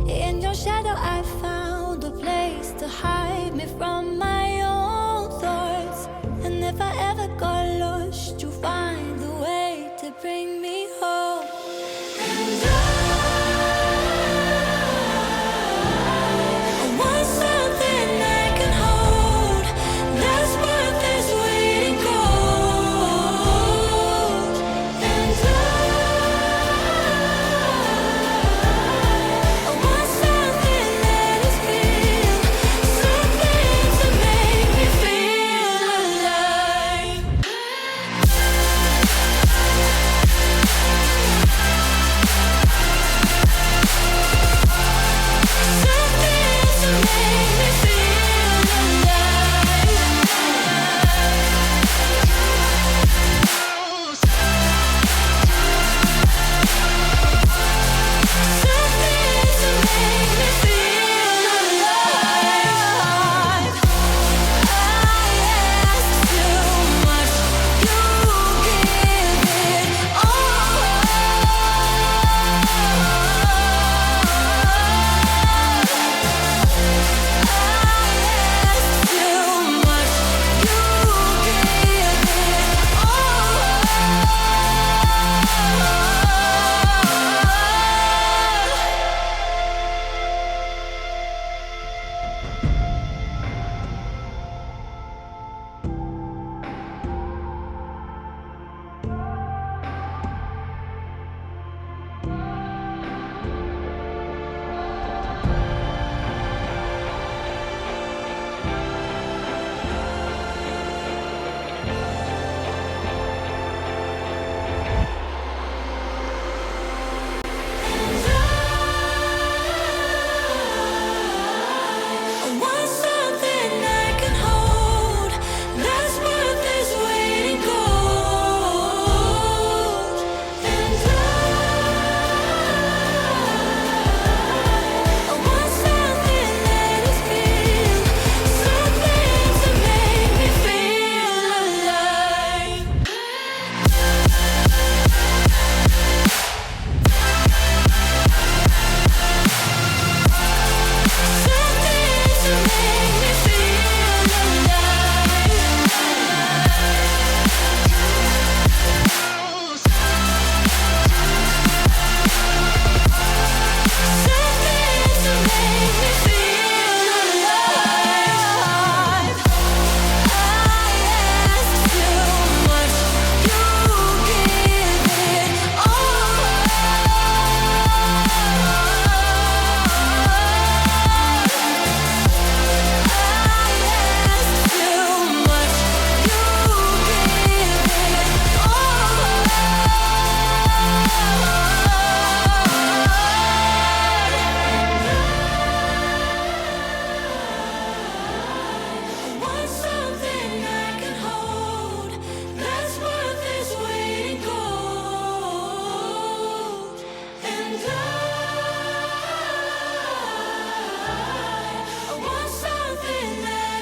In your shadow I found a place to hide me from my own thoughts. And if I ever got lost, you find a way to bring me home. And I want something I can hold, that's worth this waiting cold. And I want something that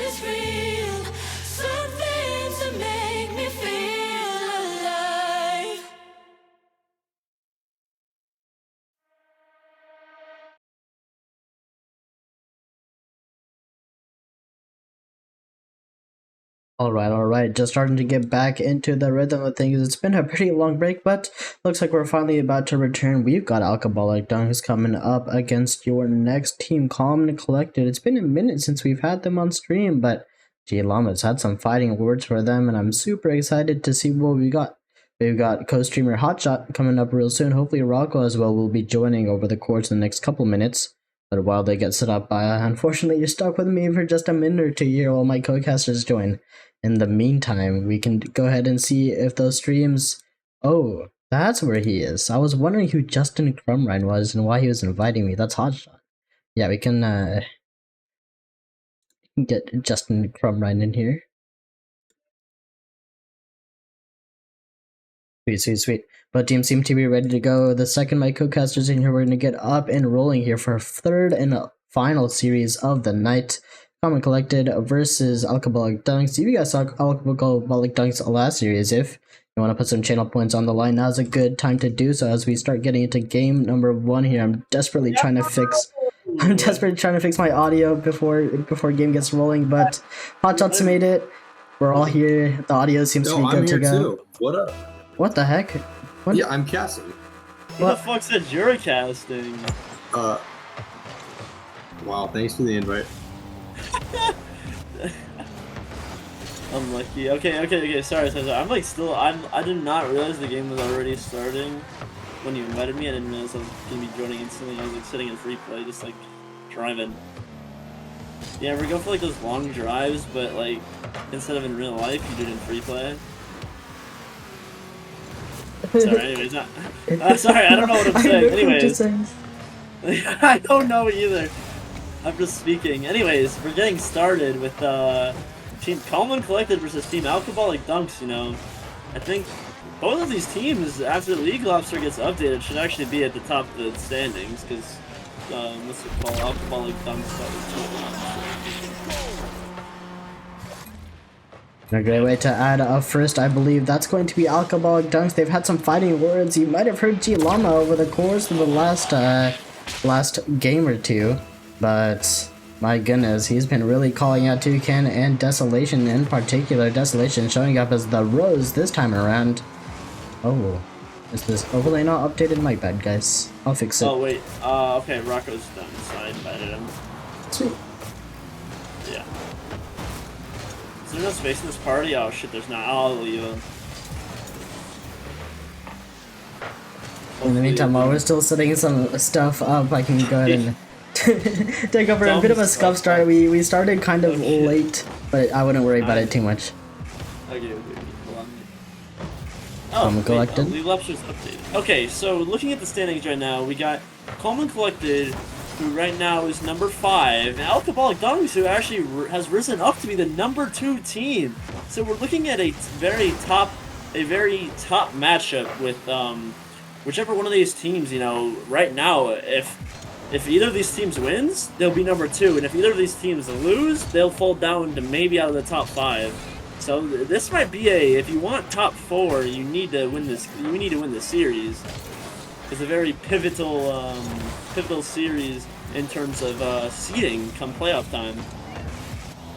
is real, something to make me feel alive. All right. Just starting to get back into the rhythm of things. It's been a pretty long break, but looks like we're finally about to return. We've got Alcoballic Dunks coming up against your next team, Calm and Collected. It's been a minute since we've had them on stream, but G Llama's had some fighting words for them, and I'm super excited to see what we got. We've got co-streamer Hotshot coming up real soon. Hopefully Rocco as well will be joining over the course of the next couple minutes. But while they get set up, unfortunately you're stuck with me for just a minute or two here while my co-casters join. In the meantime, we can go ahead and see if those streams... Oh, that's where he is. I was wondering who Justin Crumrine was and why he was inviting me. That's Hotshot. Yeah, we can get Justin Crumrine in here. Sweet. But team seem to be ready to go. The second my co-casters in here, we're going to get up and rolling here for our third and final series of the night. Common Collected versus Alcoballic Dunks. If you guys saw Alcoballic Dunks last series, if you want to put some channel points on the line, now's a good time to do so as we start getting into game number 1 here. I'm desperately trying to fix my audio before game gets rolling, but Hot Shots made it. We're all here. The audio seems to be good to go. Too. What up? What the heck? What? Yeah, I'm casting. Who the fuck said you're casting? Wow, thanks for the invite. Unlucky. Okay. Sorry. I'm like still. I did not realize the game was already starting when you invited me. I didn't realize I was gonna be joining instantly. I was like sitting in free play, just like driving. Yeah, we're going for like those long drives, but like instead of in real life, you do it in free play. Sorry. Anyways, sorry. I don't know what I'm saying. Anyways, I don't know either. I'm just speaking. Anyways, we're getting started with Team Common Collected versus Team Alcoballic Dunks. You know, I think both of these teams, after the League Lobster gets updated, should actually be at the top of the standings because what's it called? Alcoballic Dunks. A great way to add up first, I believe that's going to be Alcoballic Dunks. They've had some fighting words. You might have heard G Llama over the course of the last game or two, but my goodness, he's been really calling out Toucan and Desolation in particular. Desolation showing up as the Rose this time around. Oh, is this overlay not updated? My bad, guys. I'll fix it. Oh wait, okay, Rocco's done, so I invited him. Sweet. Yeah. Is there no space in this party? Oh shit, there's not. I'll leave him. In the meantime, while we're still setting some stuff up, I can go ahead and take over a bit of a scuff start. We started kind of late, but I wouldn't worry about it too much. Okay. Hold on. Common Collected. League Lobster's updated. Okay, so looking at the standings right now, we got Common Collected, who right now is number 5, and Alcoballic Dunks, who actually has risen up to be the number 2 team. So we're looking at a very top matchup with whichever one of these teams. You know, right now, if either of these teams wins, they'll be number 2, and if either of these teams lose, they'll fall down to maybe out of the top 5. So this might be if you want top 4, you need to win this. You need to win this series. It's a very pivotal series in terms of seeding come playoff time.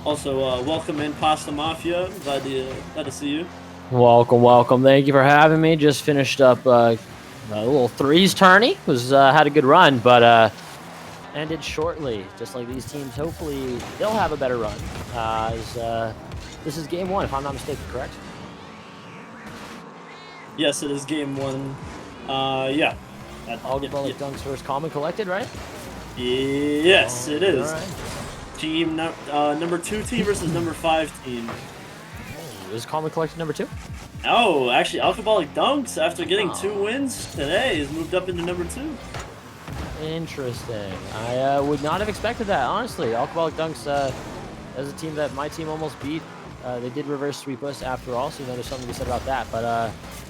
Also, welcome in Pasta Mafia. Glad to see you. Welcome. Thank you for having me. Just finished up a little threes tourney. Had a good run, but ended shortly. Just like these teams, hopefully they'll have a better run. This is game 1, if I'm not mistaken, correct? Yes, it is game 1. Yeah. Alcoballic Dunks versus Common Collected, right? Yes, it is. All right. Team number 2 team versus number 5 team. Is Common Collected number 2? Oh, actually, Alcoballic Dunks, after getting 2 wins today, has moved up into number 2. Interesting. I would not have expected that, honestly. Alcoballic Dunks as a team that my team almost beat. They did reverse sweep us after all, so you know there's something to be said about that. But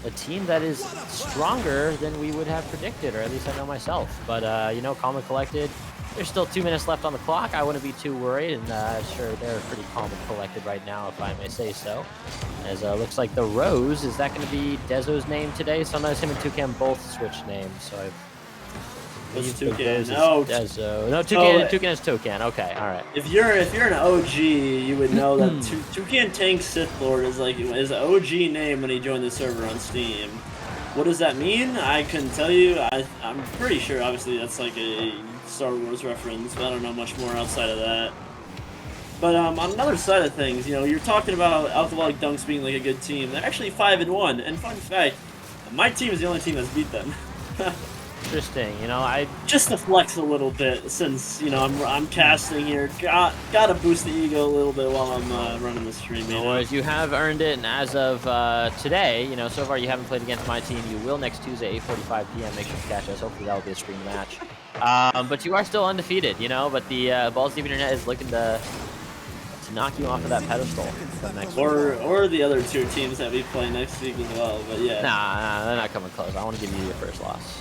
a team that is stronger than we would have predicted, or at least I know myself. But you know, Common Collected, there's still 2 minutes left on the clock. I wouldn't be too worried, and sure, they're pretty calm and collected right now, if I may say so. As looks like the Rose, is that going to be Dezo's name today? Sometimes him and Toucan both switch names, so I've... What's Toucan? No, Dezo. No, Toucan is Toucan. Okay, all right. If you're an OG, you would know that Toucan Tank Sith Lord is like his OG name when he joined the server on Steam. What does that mean? I couldn't tell you. I'm pretty sure, obviously, that's like a Star Wars reference, but I don't know much more outside of that. But on another side of things, you know, you're talking about Alcoballic Dunks being like a good team. They're actually 5-1, and fun fact, my team is the only team that's beat them. Interesting. You know, I just to flex a little bit since you know I'm casting here. Gotta boost the ego a little bit while I'm running the stream. No worries, you have earned it, and as of today, you know, so far you haven't played against my team. You will next Tuesday, 8:45 p.m. Make sure to catch us. Hopefully that will be a stream match. But you are still undefeated, you know. But the Balls Deep Internet is looking to knock you off of that pedestal next week. Or the other 2 teams that we play next week as well. But yeah. Nah, they're not coming close. I want to give you your first loss.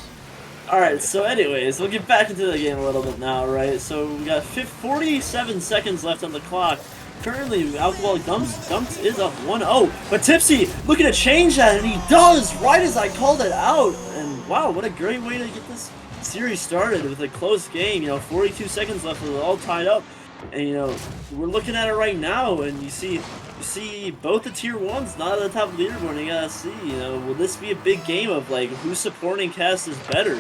All right. So, anyways, we'll get back into the game a little bit now, right? So we got 47 seconds left on the clock. Currently, Alcoballic Dunks is up 1-0, but Tipsy looking to change that, and he does right as I called it out. And wow, what a great way to get this series started with a close game. 42 seconds left, we're all tied up, and we're looking at it right now, and you see both the tier 1s not at the top of the leaderboard. And you gotta see, will this be a big game of like whose supporting cast is better?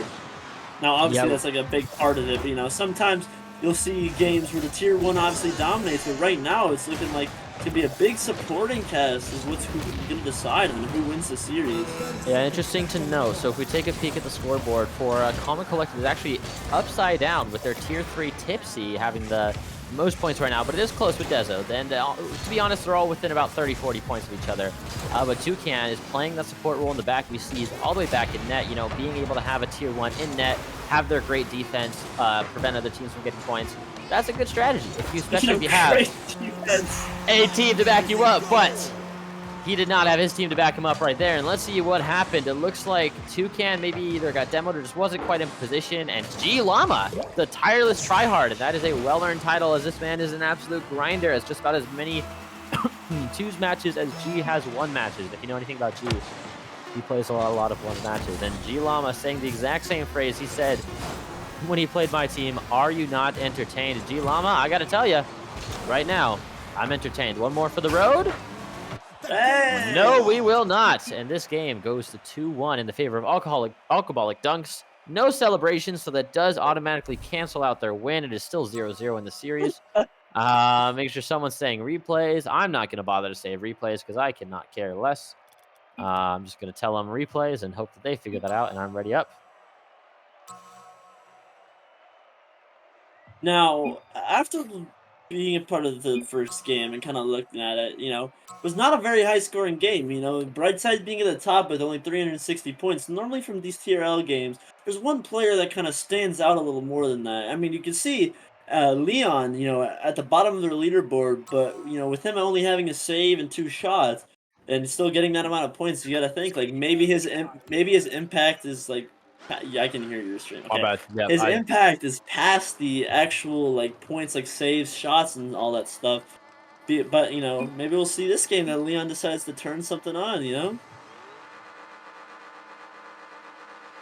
Now, obviously, that's like a big part of it. But, sometimes you'll see games where the tier 1 obviously dominates, but right now it's looking like it could be a big supporting cast is who's going to decide on who wins the series. Yeah, interesting to know. So if we take a peek at the scoreboard for Common Collective, is actually upside down with their tier 3 Tipsy having the most points right now, but it is close with Dezo. And to be honest, they're all within about 30-40 points of each other. But Toucan is playing that support role in the back. We see he's all the way back in net, being able to have a tier 1 in net, have their great defense, prevent other teams from getting points. That's a good strategy, especially if you have a team to back you up, but he did not have his team to back him up right there. And let's see what happened. It looks like Toucan maybe either got demoed or just wasn't quite in position. And G Llama, the tireless tryhard, and that is a well-earned title, as this man is an absolute grinder, as just about as many 2s matches as G has 1 matches. If you know anything about G, he plays a lot of 1 matches. And G Llama saying the exact same phrase he said when he played my team, "Are you not entertained?" G Llama, I gotta tell you, right now, I'm entertained. One more for the road. Hey! No, we will not. And this game goes to 2-1 in the favor of Alcoballic Dunks. No celebration, so that does automatically cancel out their win. It is still 0-0 in the series. Make sure someone's saying replays. I'm not going to bother to say replays because I cannot care less. I'm just going to tell them replays and hope that they figure that out, and I'm ready up. Now, after being a part of the first game and kind of looking at it, it was not a very high-scoring game. Brightside being at the top with only 360 points. Normally from these TRL games, there's one player that kind of stands out a little more than that. I mean, you can see Leon, at the bottom of their leaderboard, but, with him only having a save and 2 shots and still getting that amount of points, you got to think, like, maybe his impact is, like, yeah, I can hear your stream. Okay. Bad. Yeah, His impact is past the actual like points, like saves, shots, and all that stuff. But maybe we'll see this game that Leon decides to turn something on.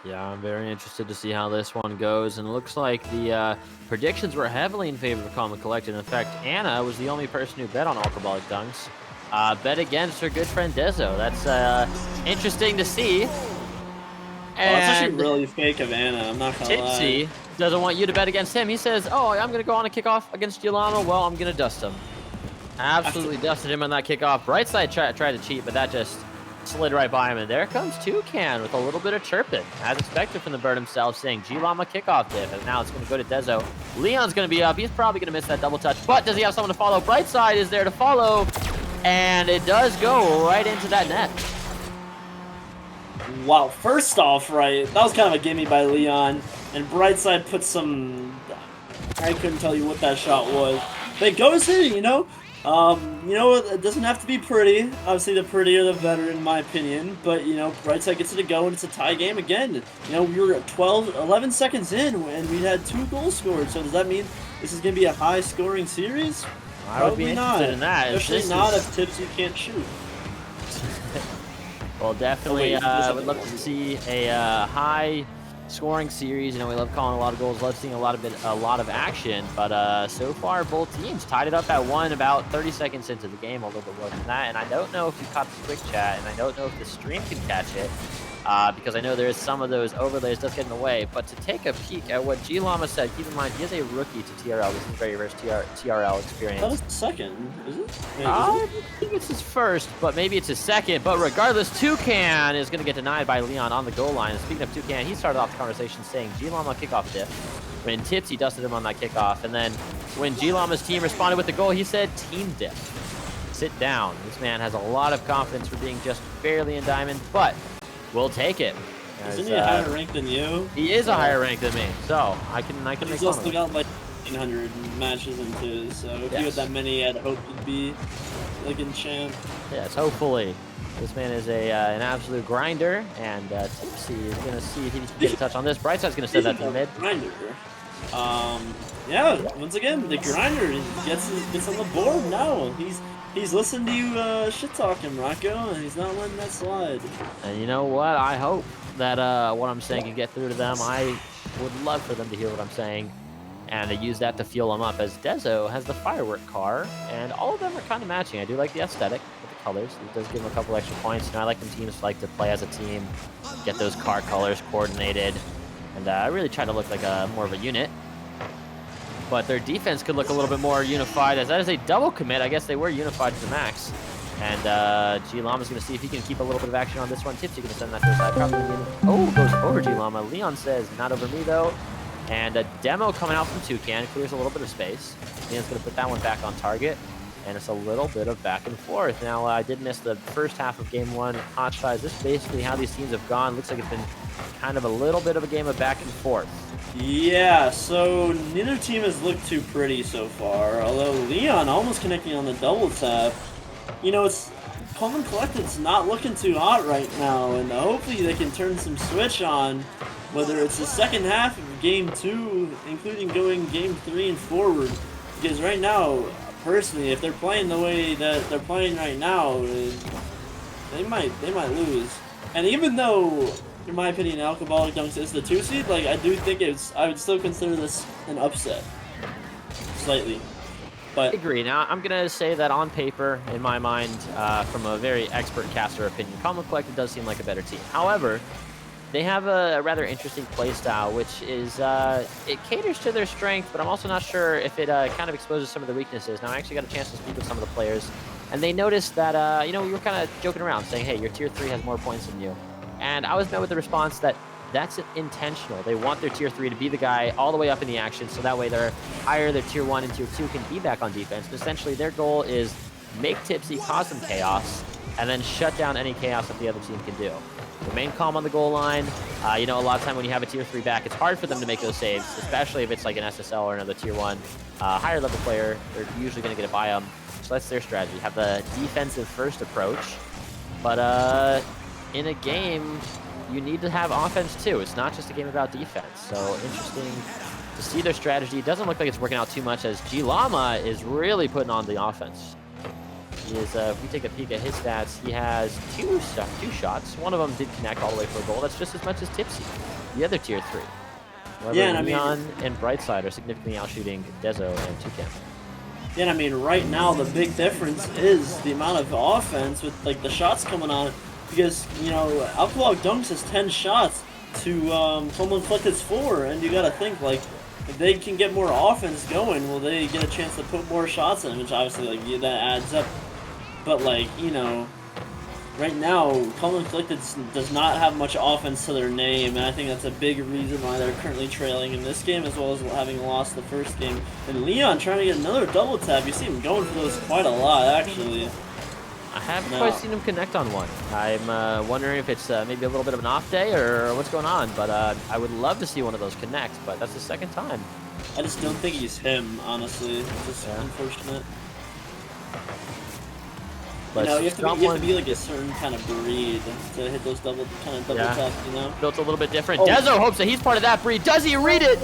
Yeah, I'm very interested to see how this one goes. And it looks like the predictions were heavily in favor of Common Collective. In fact, Anna was the only person who bet on Alcoballic Dunks. Bet against her good friend Dezo. That's interesting to see. And it's actually really fake of Anna, I'm not gonna lie. Tipsy doesn't want you to bet against him. He says, "Oh, I'm gonna go on a kickoff against Gilama. Well, I'm gonna dust him." Absolutely dusted him on that kickoff. Brightside tried to cheat, but that just slid right by him. And there comes Toucan with a little bit of chirping, as expected from the bird himself, saying Gilama kickoff diff. And now it's gonna go to Dezo. Leon's gonna be up. He's probably gonna miss that double touch, but does he have someone to follow? Brightside is there to follow, and it does go right into that net. Wow, first off, right, that was kind of a gimme by Leon, and Brightside put some, I couldn't tell you what that shot was, but it goes in, it doesn't have to be pretty. Obviously, the prettier the better, in my opinion, but, Brightside gets it to go, and it's a tie game again. We were at 11 seconds in, and we had 2 goals scored, so does that mean this is going to be a high-scoring series? I would be interested in that. Especially not if Tipsy can't shoot. Well, definitely would love to see a high-scoring series. We love calling a lot of goals, love seeing a lot of action. But so far, both teams tied it up at 1 about 30 seconds into the game, a little bit more than that. And I don't know if you caught the quick chat, and I don't know if the stream can catch it, because I know there is some of those overlays just get in the way. But to take a peek at what G Llama said, keep in mind he is a rookie to TRL. This is his very first TRL experience. That was the second, is it? Wait, I think it's his first, but maybe it's his second. But regardless, Toucan is going to get denied by Leon on the goal line. And speaking of Toucan, he started off the conversation saying G Llama kickoff diff when Tipsy dusted him on that kickoff. And then when G Llama's team responded with the goal, he said team diff. Sit down. This man has a lot of confidence for being just barely in diamond, but we'll take it. Isn't he a higher rank than you? He is a higher rank than me, so I can make He's fun also of him. got like 1,500 matches into his, so if you had that many, I'd hope you'd be like in champ. Yes, hopefully. This man is an absolute grinder, and Tipsy is going to see if he can get a touch on this. Brightside's going to send that to the mid. Grinder. Yeah, once again, the grinder gets on the board now. He's listening to you shit talk him, Rocco, and he's not letting that slide. And you know what? I hope that what I'm saying can get through to them. I would love for them to hear what I'm saying and to use that to fuel them up, as Dezo has the firework car, and all of them are kind of matching. I do like the aesthetic with the colors. It does give them a couple extra points. You know, I like when teams like to play as a team, get those car colors coordinated, and I really try to look like more of a unit. But their defense could look a little bit more unified, as that is a double commit. I guess they were unified to the max. And G-Llama's going to see if he can keep a little bit of action on this one. Tipsy going to send that to the side. Probably goes over G-Llama. Leon says, not over me, though. And a demo coming out from Toucan. Clears a little bit of space. Leon's going to put that one back on target. And it's a little bit of back and forth. Now, I did miss the first half of Game 1. Hot Tries. This is basically how these teams have gone. Looks like it's been kind of a little bit of a game of back and forth. Yeah, so neither team has looked too pretty so far, although Leon almost connecting on the double tap. You know, it's Coleman Collected's not looking too hot right now, and hopefully they can turn some switch on, whether it's the second half of Game 2, including going Game 3 and forward, because right now, personally, if they're playing the way that they're playing right now, they might lose. And even though, in my opinion, Alcoballic Dunks is the 2 seed, like, I do think I would still consider this an upset. Slightly. But I agree. Now, I'm going to say that on paper, in my mind, from a very expert caster opinion, Common Collective does seem like a better team. However, they have a rather interesting play style, which is, it caters to their strength, but I'm also not sure if it kind of exposes some of the weaknesses. Now, I actually got a chance to speak with some of the players, and they noticed that, you know, we were kind of joking around, saying, hey, your tier 3 has more points than you. And I was met with the response that that's intentional. They want their tier 3 to be the guy all the way up in the action, so that way they're higher, their tier 1 and tier 2 can be back on defense. But essentially, their goal is make Tipsy cause some chaos, and then shut down any chaos that the other team can do. Remain calm on the goal line. You know, a lot of time when you have a tier 3 back, it's hard for them to make those saves, especially if it's like an SSL or another tier 1 higher level player. They're usually going to get it by them. So that's their strategy. Have the defensive first approach. But in a game, you need to have offense too. It's not just a game about defense. So interesting to see their strategy. It doesn't look like it's working out too much, as G-Llama is really putting on the offense. He is, if we take a peek at his stats, he has two shots. One of them did connect all the way for a goal. That's just as much as Tipsy, the other tier 3. However, yeah, and Leon and Brightside are significantly outshooting Dezo and Toucan. Yeah, I mean, right now the big difference is the amount of offense with like the shots coming on, because you know Alcoballic Dunks has 10 shots to Coleman Collected's 4, and you gotta think like if they can get more offense going, will they get a chance to put more shots in? Which obviously like yeah, that adds up. But like you know, right now Coleman Collected does not have much offense to their name, and I think that's a big reason why they're currently trailing in this game, as well as having lost the first game. And Leon trying to get another double tap. You see him going for those quite a lot, actually. I haven't quite seen him connect on one. I'm wondering if it's maybe a little bit of an off day or what's going on, but I would love to see one of those connect, but that's the second time. I just don't think he's him, honestly. It's just unfortunate. But you know, you have to be like a certain kind of breed to hit those double taps, you know? Built a little bit different. Dezo hopes that he's part of that breed. Does he read it?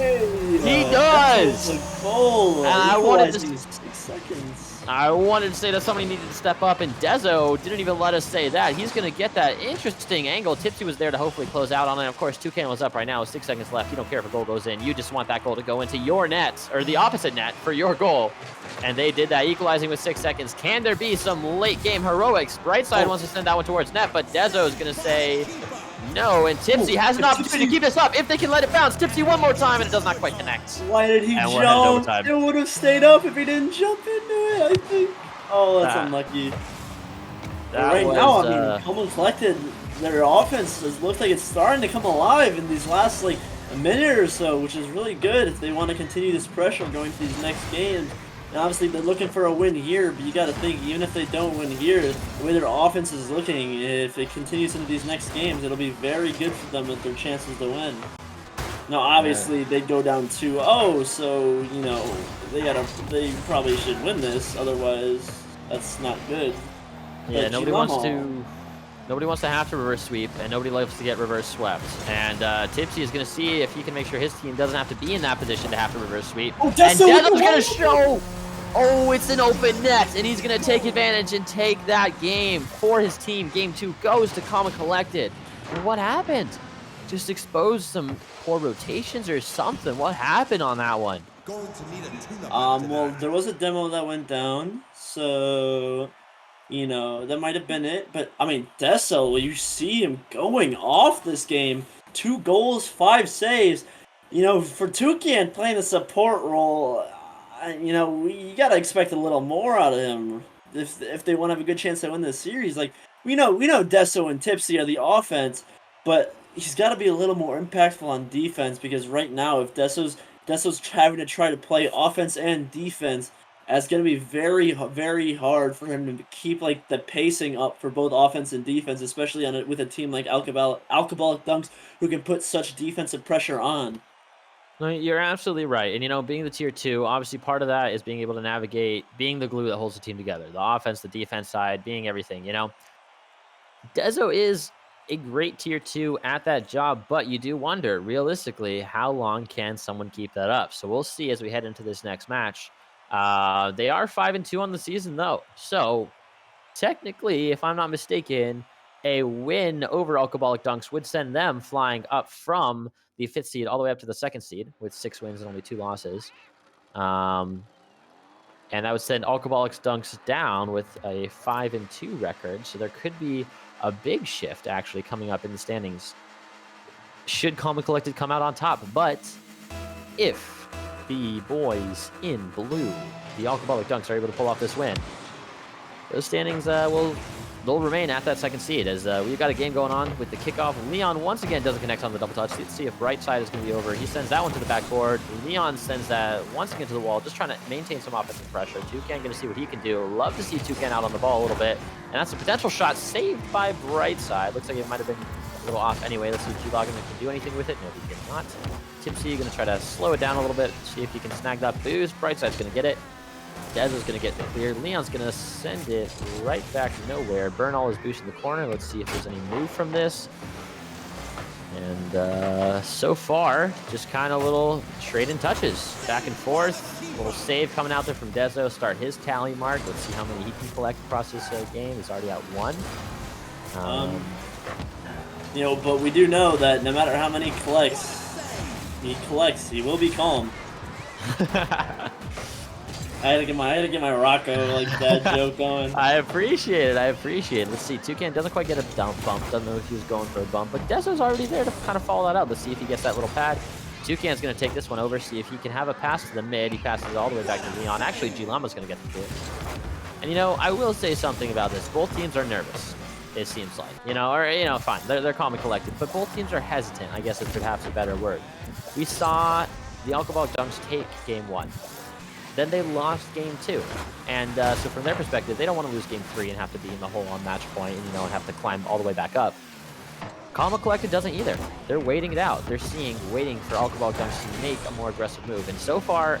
He does! And I wanted to 6 seconds. I wanted to say that somebody needed to step up, and Dezo didn't even let us say that. He's going to get that interesting angle. Tipsy was there to hopefully close out on it. Of course, Toucan was up right now with 6 seconds left. You don't care if a goal goes in. You just want that goal to go into your net, or the opposite net, for your goal. And they did that, equalizing with 6 seconds. Can there be some late-game heroics? Brightside wants to send that one towards net, but Dezo is going to say no, and Tipsy has an opportunity to keep this up. If they can let it bounce, Tipsy one more time, and it does not quite connect. Why did he jump? It would have stayed up if he didn't jump into it, I think. Oh, that's unlucky. Right now, I mean, Coleman Collected, their offense looks like it's starting to come alive in these last, like, a minute or so, which is really good if they want to continue this pressure going to these next games. And obviously, they're looking for a win here, but you got to think, even if they don't win here, the way their offense is looking, if it continues into these next games, it'll be very good for them with their chances to win. Now, obviously, they go down 2-0, so, you know, they probably should win this, otherwise, that's not good. Yeah, but nobody wants to Nobody wants to have to reverse sweep, and nobody loves to get reverse swept. And Tipsy is going to see if he can make sure his team doesn't have to be in that position to have to reverse sweep. Oh, And Dezo's Dezo going to show. Oh, it's an open net, and he's going to take advantage and take that game for his team. Game 2 goes to Calm and Collected. And what happened? Just exposed some poor rotations or something. What happened on that one? Well, there was a demo that went down, so you know that might have been it. But I mean, Deso, you see him going off this game. 2 goals, 5 saves. You know, for Toucan playing a support role, you know, you gotta expect a little more out of him if they want to have a good chance to win this series. Like we know Deso and Tipsy are the offense, but he's got to be a little more impactful on defense because right now, if Deso's having to try to play offense and defense, it's going to be very, very hard for him to keep like the pacing up for both offense and defense, especially with a team like Alcoballic Dunks, who can put such defensive pressure on. No, you're absolutely right. And, you know, being the tier 2, obviously part of that is being able to navigate, being the glue that holds the team together. The offense, the defense side, being everything, you know. Dezo is a great tier 2 at that job, but you do wonder, realistically, how long can someone keep that up? So we'll see as we head into this next match. They are 5-2 on the season, though. So technically, if I'm not mistaken, a win over Alcoballic Dunks would send them flying up from the 5th seed all the way up to the 2nd seed with 6 wins and only 2 losses. And that would send Alcoballic Dunks down with a 5-2 record. So there could be a big shift actually coming up in the standings. Should Calm and Collected come out on top. But if the boys in blue, the Alcoballic Dunks, are able to pull off this win, those standings they'll remain at that 2nd seed as we've got a game going on with the kickoff. Leon once again doesn't connect on the double touch. Let's see if right side is going to be over. He sends that one to the backboard. Leon sends that once again to the wall, just trying to maintain some offensive pressure. Toucan going to see what he can do. Love to see Toucan out on the ball a little bit. And that's a potential shot saved by Brightside. Looks like it might have been a little off anyway. Let's see if G-Logan can do anything with it. No, he cannot. Tipsy going to try to slow it down a little bit, see if he can snag that boost. Brightside's going to get it. Dezo's going to get cleared. Leon's going to send it right back nowhere. Bernal is boosting the corner. Let's see if there's any move from this. And so far, just kind of little trade-in touches. Back and forth. Little save coming out there from Dezo. Start his tally mark. Let's see how many he can collect across this game. He's already at 1. You know, but we do know that no matter how many he collects, he will be calm. I had to get my Rocco like that joke going. I appreciate it. Let's see. Toucan doesn't quite get a bump. Doesn't know if he was going for a bump, but Dezo's already there to kind of follow that out. Let's see if he gets that little pad. Toucan's going to take this one over, see if he can have a pass to the mid. He passes all the way back to Leon. Actually, G-Llama's going to get the kill. And, you know, I will say something about this. Both teams are nervous, it seems like. You know, or, you know, fine. They're calm and collected, but both teams are hesitant, I guess is perhaps a better word. We saw the Alcoballic Dunks take game 1. Then they lost game 2. And so from their perspective, they don't want to lose game 3 and have to be in the hole on match point and, you know, and have to climb all the way back up. Calm and Collected doesn't either. They're waiting it out. They're waiting for Alcoballic Dunks to make a more aggressive move. And so far,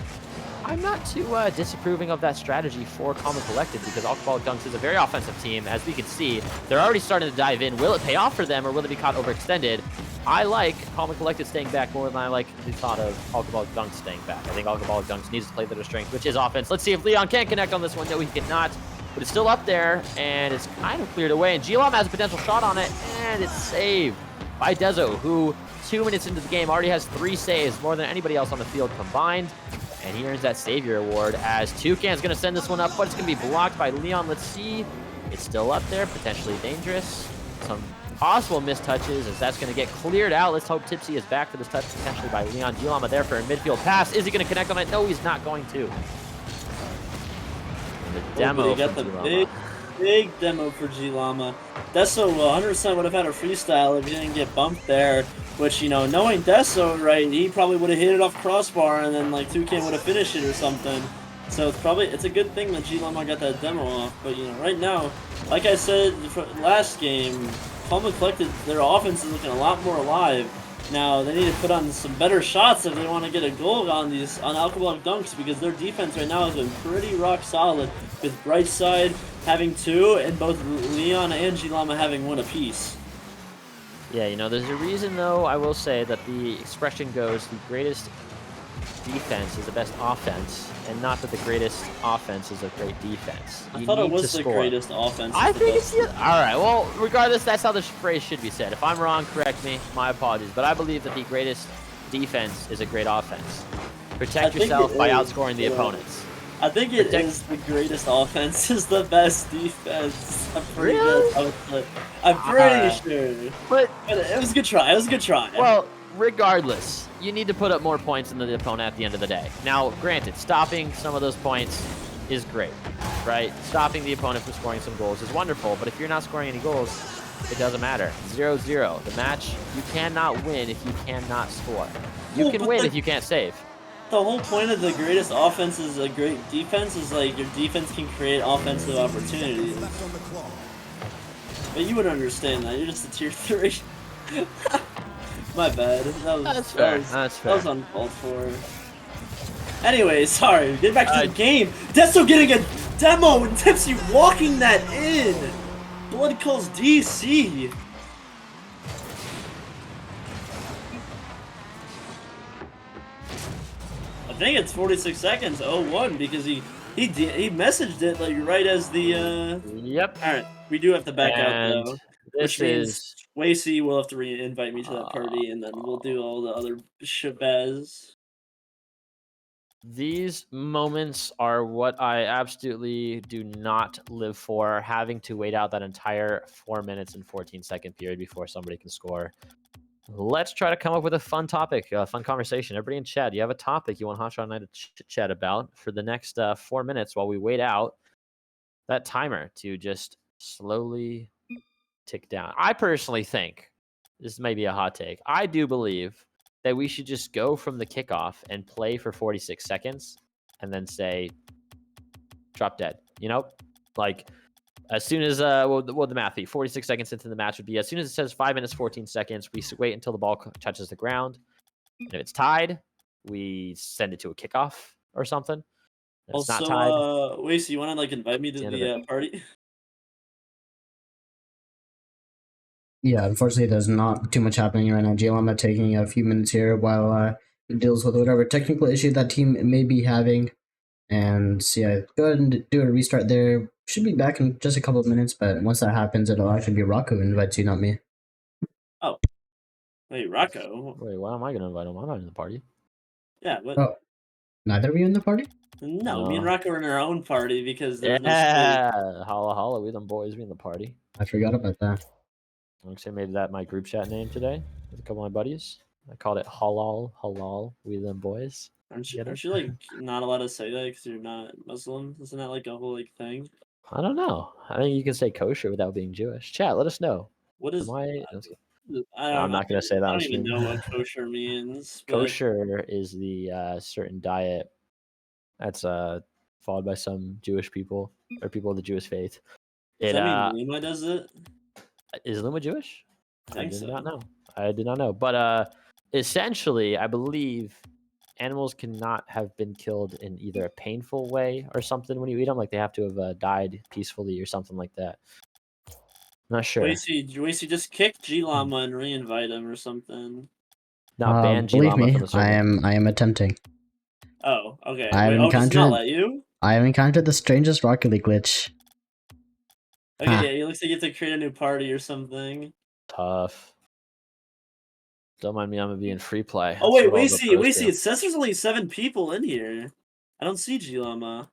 I'm not too disapproving of that strategy for Calm and Collected because Alcoballic Dunks is a very offensive team. As we can see, they're already starting to dive in. Will it pay off for them or will it be caught overextended? I like Calm and Collected staying back more than I like the thought of Alcoballic Dunks staying back. I think Alcoballic Dunks needs to play their strength, which is offense. Let's see if Leon can connect on this one. No, he cannot. But it's still up there, and it's kind of cleared away. And G-Lom has a potential shot on it, and it's saved by Dezo, who 2 minutes into the game already has 3 saves, more than anybody else on the field combined. And he earns that Savior Award as Toucan's going to send this one up, but it's going to be blocked by Leon. Let's see. It's still up there, potentially dangerous. Some possible missed touches as that's going to get cleared out. Let's hope Tipsy is back for this touch, potentially by Leon. G-Llama there for a midfield pass. Is he going to connect on it? No, he's not going to. And the demo got the big demo for G-Llama. Deso 100% would have had a freestyle if he didn't get bumped there, which, you know, knowing Deso, right, he probably would have hit it off crossbar and then, like, Toucan would have finished it or something. So it's a good thing that G-Llama got that demo off. But, you know, right now, like I said last game, Calm and Collected, their offense is looking a lot more alive. Now they need to put on some better shots if they want to get a goal on Alcoballic Dunks, because their defense right now has been pretty rock solid, with Brightside having 2 and both Leon and Gilama having 1 apiece. Yeah, you know, there's a reason, though, I will say, that the expression goes the greatest defense is the best offense, and not that the greatest offense is a great defense. I You thought it need was to the score. greatest offense. I is the think best it's all right. Well, regardless, that's how the phrase should be said. If I'm wrong, correct me. My apologies, but I believe that the greatest defense is a great offense. Protect yourself by outscoring the opponents. I think it is the greatest offense is the best defense. I'm pretty Really? good. I'm pretty sure. But it was a good try. It was a good try. Well, regardless, you need to put up more points than the opponent at the end of the day. Now, granted, stopping some of those points is great, right? Stopping the opponent from scoring some goals is wonderful, but if you're not scoring any goals, it doesn't matter. 0-0. The match, you cannot win if you cannot score. You can win if you can't save. The whole point of the greatest offense is a great defense is like your defense can create offensive opportunities. But you would understand that. You're just a tier 3. My bad. That's fair. That was uncalled for. Anyway, sorry. Get back to the game. Desto getting a demo and Tipsy walking that in. Blood calls DC. I think it's 46 seconds. 0-1 because he messaged it like right as the. Yep. All right, we do have to back out though. This Which means Wacy will have to re-invite me to that party, and then we'll do all the other shabazz. These moments are what I absolutely do not live for, having to wait out that entire 4 minutes and 14-second period before somebody can score. Let's try to come up with a fun topic, a fun conversation. Everybody in chat, do you have a topic you want Hotshot and I to chat about for the next 4 minutes while we wait out that timer to just slowly tick down? I personally think, this may be a hot take, I do believe that we should just go from the kickoff and play for 46 seconds and then say, drop dead. You know, like as soon as, what would the math be? 46 seconds into the match would be, as soon as it says 5 minutes, 14 seconds, we wait until the ball touches the ground. And if it's tied, we send it to a kickoff or something. If it's not tied. Wacy, you want to like invite me to the party? Yeah, unfortunately, there's not too much happening right now. Gilama taking a few minutes here while it deals with whatever technical issue that team may be having. And so yeah, go ahead and do a restart there. Should be back in just a couple of minutes, but once that happens, it'll actually be Rocco who invites you, not me. Oh. Wait, Rocco? Wait, why am I going to invite him? I'm not in the party. Yeah, but... Oh, neither of you in the party? No, me and Rocco are in our own party because there's no space. Holla holla, we them boys, we in the party. I forgot about that. I'm gonna say maybe that my group chat name today with a couple of my buddies. I called it halal, we them boys. Aren't you like not allowed to say that because you're not Muslim? Isn't that like a whole like thing? I don't know. I think you can say kosher without being Jewish. Chat, let us know. What is? I'm not gonna say that. I don't even know what kosher means. Kosher is the certain diet that's followed by some Jewish people or people of the Jewish faith. Does that mean Luma does it? Is Luma Jewish? I did not know. I did not know. But essentially, I believe animals cannot have been killed in either a painful way or something when you eat them. Like they have to have died peacefully or something like that. Not sure. Wacy, just kick G-Llama and re-invite him or something. No, ban believe G-Llama me, from the server. I am attempting. Oh, okay. I have encountered the strangest Rocket League glitch. Okay, yeah, it looks like you have to create a new party or something. Tough. Don't mind me, I'm gonna be in free play. Oh wait, Wacy, it says there's only 7 people in here. I don't see G-Llama.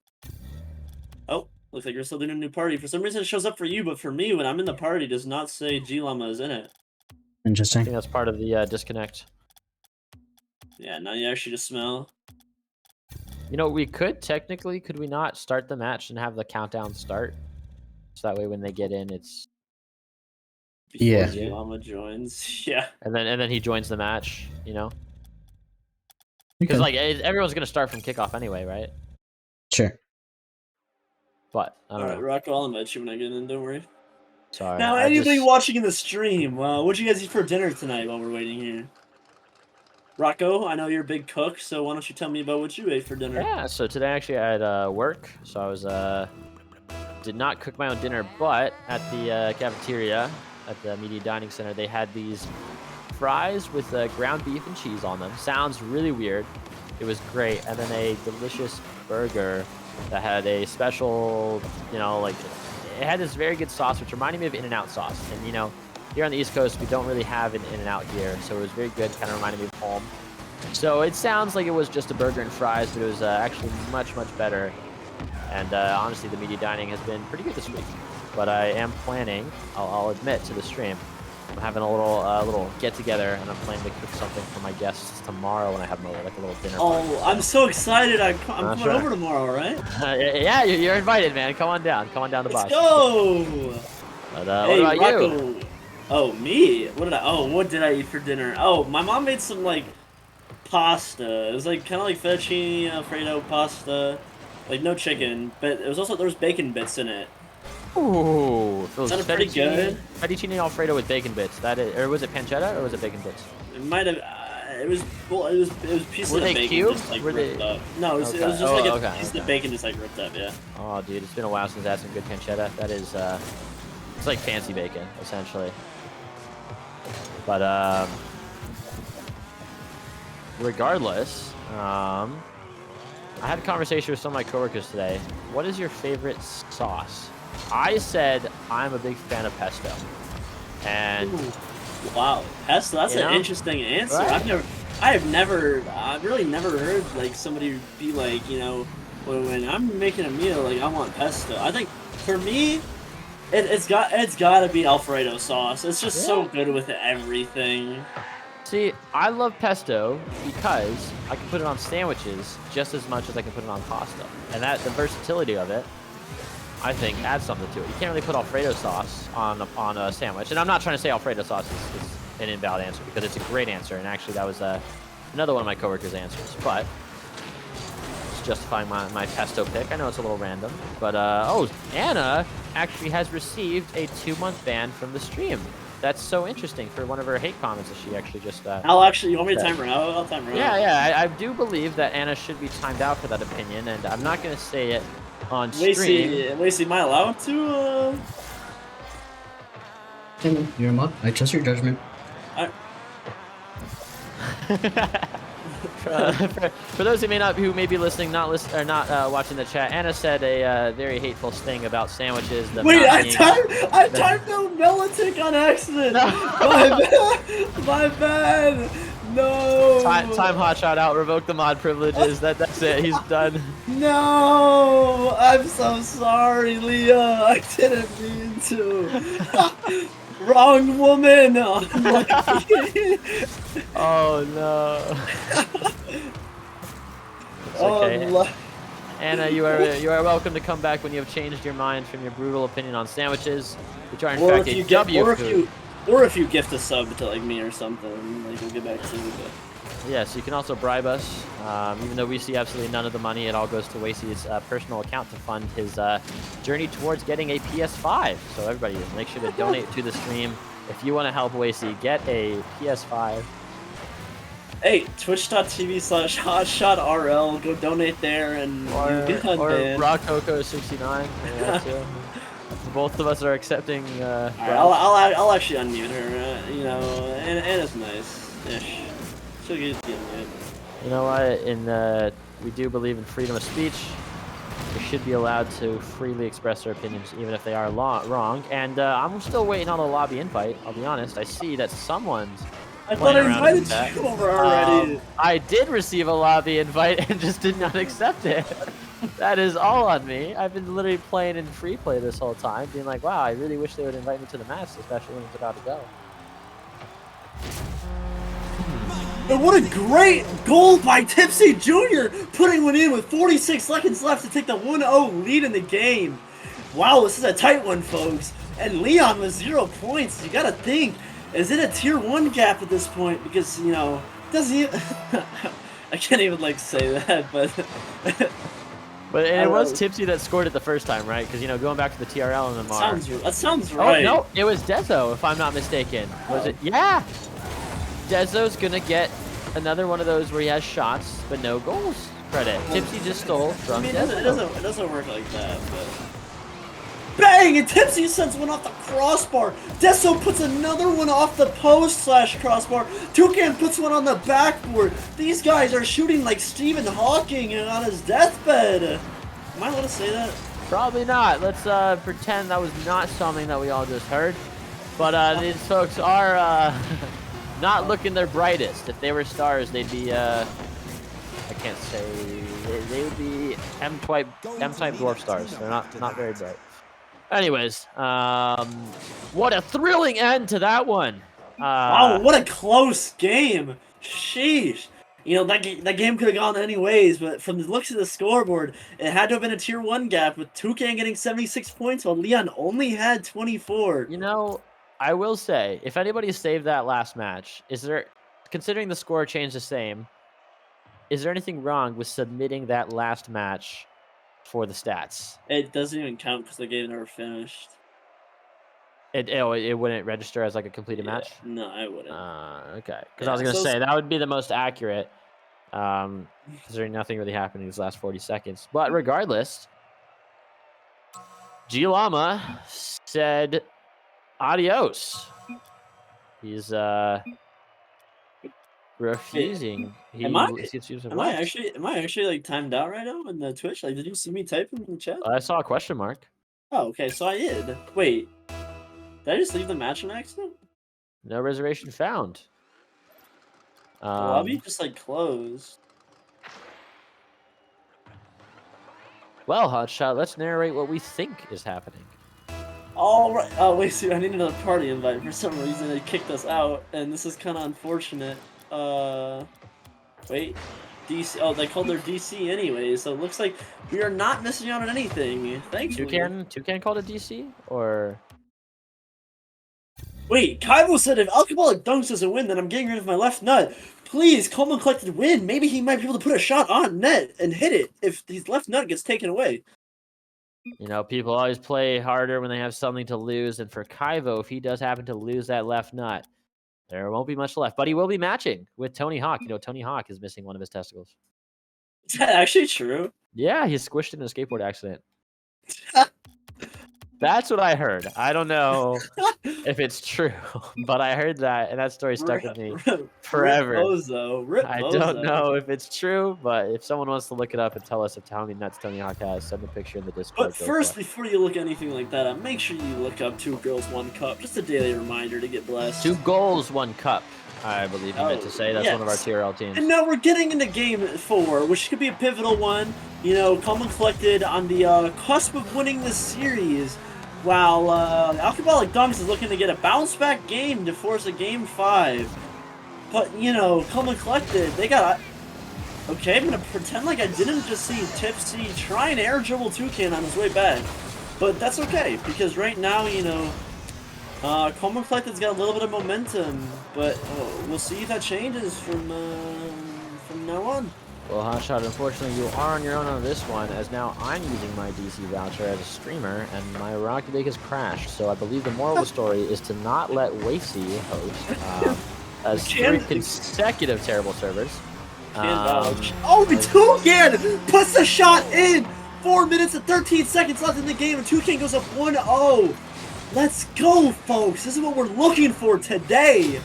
Oh, looks like you're still doing a new party. For some reason it shows up for you, but for me, when I'm in the party, it does not say G-Llama is in it. Interesting. I think that's part of the disconnect. Yeah, now you actually just smell. You know, we could technically, could we not start the match and have the countdown start? So that way when they get in, it's... Before G-Llama joins, yeah. And then he joins the match, you know? Because, like, everyone's going to start from kickoff anyway, right? Sure. But, I don't know. Alright, Rocco, I'll invite you when I get in, don't worry. Sorry. Now, anybody watching in the stream, what'd you guys eat for dinner tonight while we're waiting here? Rocco, I know you're a big cook, so why don't you tell me about what you ate for dinner? Yeah, so today actually I had work, so I was did not cook my own dinner, but at the cafeteria at the media dining center they had these fries with ground beef and cheese on them. Sounds really weird. It was great, and then a delicious burger that had a special, like it had this very good sauce which reminded me of In-N-Out sauce, and here on the East Coast we don't really have an In-N-Out here, so it was very good. Kind of reminded me of home. So it sounds like it was just a burger and fries, but it was actually much better. And honestly, the media dining has been pretty good this week. But I am planning, I'll admit to the stream, I'm having a little get together, and I'm planning to cook something for my guests tomorrow when I have like a little dinner. Oh, I'm so excited! I'm coming over tomorrow, right? Yeah, you're invited, man. Come on down to Let's Bosch. go! But, Hey, what about Rocco. you? Oh, me? What did I eat for dinner? Oh, my mom made some like pasta. It was like kind of like fettuccine alfredo pasta, like no chicken, but there was bacon bits in it. Ooh, those Sounded pretty good. Fettuccine Alfredo with bacon bits. Or was it pancetta or was it bacon bits? It might have. It was pieces Were of they bacon cubed? just like Were ripped they- up. No, it was just Okay. like Oh, a okay, piece okay. of bacon just like ripped up. Yeah. Oh, dude, it's been a while since I had some good pancetta. That is, it's like fancy bacon, essentially. But, regardless, I had a conversation with some of my coworkers today. What is your favorite sauce? I said I'm a big fan of pesto. And Ooh. Wow, pesto. That's an interesting answer. Right. I've really never heard like somebody be like, when I'm making a meal, like I want pesto. I think for me, it's got to be Alfredo sauce. It's just so good with everything. see, I love pesto because I can put it on sandwiches just as much as I can put it on pasta. And the versatility of it, I think, adds something to it. You can't really put Alfredo sauce on a sandwich. And I'm not trying to say Alfredo sauce is an invalid answer, because it's a great answer. And actually, that was another one of my coworkers' answers. But just justifying my pesto pick. I know it's a little random. But, Anna actually has received a 2-month ban from the stream. That's so interesting for one of her hate comments that she actually just... You want me to time her out? I'll time her out. Yeah, I do believe that Anna should be timed out for that opinion, and I'm not going to say it on stream. Lacey, am I allowed to? You're a mod. I trust your judgment. For those who may be listening, not watching the chat, Anna said a very hateful thing about sandwiches. Wait, I timed out Melitic on accident. No. My bad. No. Time hotshot out. Revoke the mod privileges. That's it. He's done. No, I'm so sorry, Leah. I didn't mean to. Wrong woman. Oh no. It's okay. Anna, you are welcome to come back when you have changed your mind from your brutal opinion on sandwiches, which are in fact a W food. Or if you gift a sub to like me or something, like we'll get back to you. But... Yes, you can also bribe us. Even though we see absolutely none of the money, it all goes to Wasey's personal account to fund his journey towards getting a PS5. So everybody, make sure to donate to the stream if you want to help Wasey get a PS5. Hey, twitch.tv/hotshotrl. Go donate there and Or unbanned. RockCoco69. Yeah, too. Both of us are accepting. Right, I'll actually unmute her. Anna's nice-ish. She'll get unmuted. You know what? We do believe in freedom of speech. We should be allowed to freely express our opinions, even if they are wrong. And I'm still waiting on a lobby invite. I'll be honest. I see that someone's. I thought I invited you over already. I did receive a lobby invite and just did not accept it. That is all on me. I've been literally playing in free play this whole time, being like, wow, I really wish they would invite me to the match, especially when it's about to go. And what a great goal by Tipsy Jr. putting one in with 46 seconds left to take the 1-0 lead in the game. Wow, this is a tight one, folks. And Leon with 0 points. You gotta think, is it a tier 1 gap at this point? Because, doesn't even... I can't even, say that, but... But it was Tipsy that scored it the first time, right? Because, going back to the TRL and the Mar. That sounds right. Oh, no, it was Dezo, if I'm not mistaken. Was it? Yeah! Dezo's gonna get another one of those where he has shots but no goals. Credit. Tipsy just stole from it Deso. doesn't work like that, but... Bang! And Tipsy sends one off the crossbar. Deso puts another one off the post/crossbar. Toucan puts one on the backboard. These guys are shooting like Stephen Hawking on his deathbed. Am I allowed to say that? Probably not. Let's pretend that was not something that we all just heard. But these folks are not looking their brightest. If they were stars, they'd be, I can't say, they would be M-type dwarf stars. They're not very bright. Anyways, what a thrilling end to that one. Wow, what a close game. Sheesh. You know, that game could have gone any ways, but from the looks of the scoreboard, it had to have been a Tier 1 gap, with Toucan getting 76 points while Leon only had 24. You know, I will say, if anybody saved that last match, considering the score changed the same, is there anything wrong with submitting that last match for the stats? It doesn't even count because the game never finished. It wouldn't register as like a completed match? No, I wouldn't. Okay. Because I was going to say, that would be the most accurate, considering nothing really happened in these last 40 seconds. But regardless, G Llama said adios. He's refusing. Am I actually like timed out right now in the Twitch? Like, did you see me typing in the chat? I saw a question mark. Oh, okay, so I did. Wait, did I just leave the match on accident? No reservation found. The lobby just like closed. Well, Hotshot, let's narrate what we think is happening. All right. Oh wait, see, I need another party invite. For some reason, they kicked us out, and this is kind of unfortunate. Wait, DC. Oh, they called their DC anyway, so it looks like we are not missing out on anything. Thankfully. Toucan called it DC, or? Wait, Kaibo said if Alcoballic dunks doesn't win, then I'm getting rid of my left nut. Please, calm and collected win. Maybe he might be able to put a shot on net and hit it if his left nut gets taken away. You know, people always play harder when they have something to lose, and for Kaivo, if he does happen to lose that left nut, there won't be much left. But he will be matching with Tony Hawk. You know, Tony Hawk is missing one of his testicles. Is that actually true? Yeah, he squished in a skateboard accident. That's what I heard. I don't know if it's true, but I heard that, and that story stuck with me forever. I don't know if it's true, but if someone wants to look it up and tell us how many nuts Tony Hawk has, send a picture in the Discord. But first, before you look anything like that up, make sure you look up 2 Girls, 1 Cup. Just a daily reminder to get blessed. 2 goals, 1 cup. I believe you meant to say. That's yes. one of our TRL teams. And now we're getting into game 4, which could be a pivotal one. You know, calm and collected on the cusp of winning this series. While Alcoballic Dunks is looking to get a bounce-back game to force a game 5. But, you know, calm and collected, they got... Okay, I'm going to pretend like I didn't just see Tipsy try and air dribble Toucan on his way back. But that's okay, because right now, you know, calm and collected's got a little bit of momentum. But we'll see if that changes from now on. Well, Hotshot, unfortunately, you are on your own on this one, as now I'm using my DC voucher as a streamer, and my Rocket League has crashed. So I believe the moral of the story is to not let Wasey host, as 3 consecutive terrible servers. Oh, the Toucan puts the shot in! 4 minutes and 13 seconds left in the game, and Toucan goes up 1-0. Let's go, folks! This is what we're looking for today!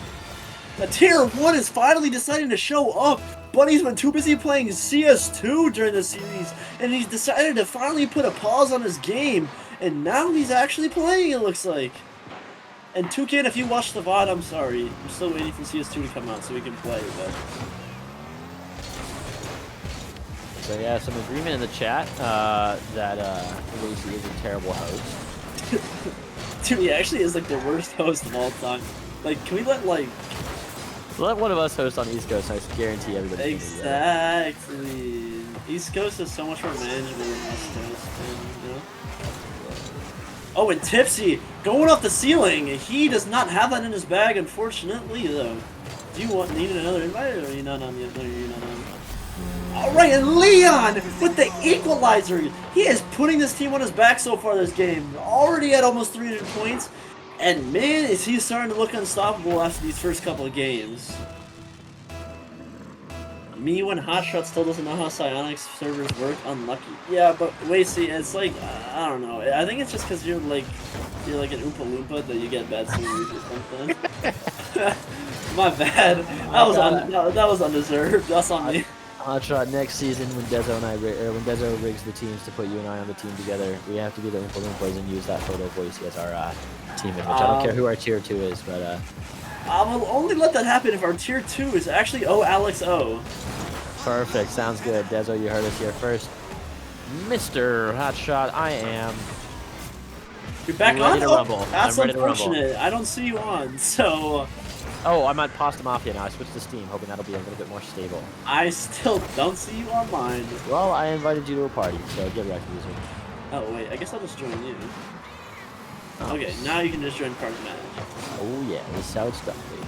The Tier 1 is finally deciding to show up! Bunny's been too busy playing CS2 during the series, and he's decided to finally put a pause on his game, and now he's actually playing, it looks like. And Toucan, if you watch the VOD, I'm sorry. I'm still waiting for CS2 to come out so we can play, but... So yeah, some agreement in the chat that Lucy is a terrible host. Dude, he actually is like the worst host of all time. Like, can we let one of us host on East Coast, I guarantee everybody. Exactly. East Coast is so much more manageable than West Coast, you know? Oh, and Tipsy going off the ceiling. He does not have that in his bag, unfortunately, though. Do you need another invite, or are you not on the other? Alright, and Leon with the equalizer. He is putting this team on his back so far this game. Already at almost 300 points. And man, is he starting to look unstoppable after these first couple of games. Me when Hotshot still doesn't know how psionics servers work, unlucky. Yeah, but wait, see, it's like I don't know. I think it's just because you're like an Oompa Loompa that you get bad sleep or something. My bad. That was undeserved. That's on me. Hotshot, next season when when Dezo rigs the teams to put you and I on the team together, we have to be the Oompa Loompas and use that photo voice as our team image. I don't care who our tier 2 is, but I will only let that happen if our tier 2 is actually Alex O. Perfect. Sounds good. Dezo, you heard us here first. Mr. Hotshot, I am. You're back ready on? to rumble. That's I'm ready to rumble. unfortunate. I don't see you on, so... Oh, I'm at Pasta Mafia now. I switched to Steam, hoping that'll be a little bit more stable. I still don't see you online. Well, I invited you to a party, so get wrecked, user. Oh, wait. I guess I'll just join you. Oh. Okay, now you can just join party match. Oh, yeah. This is how it's done, baby.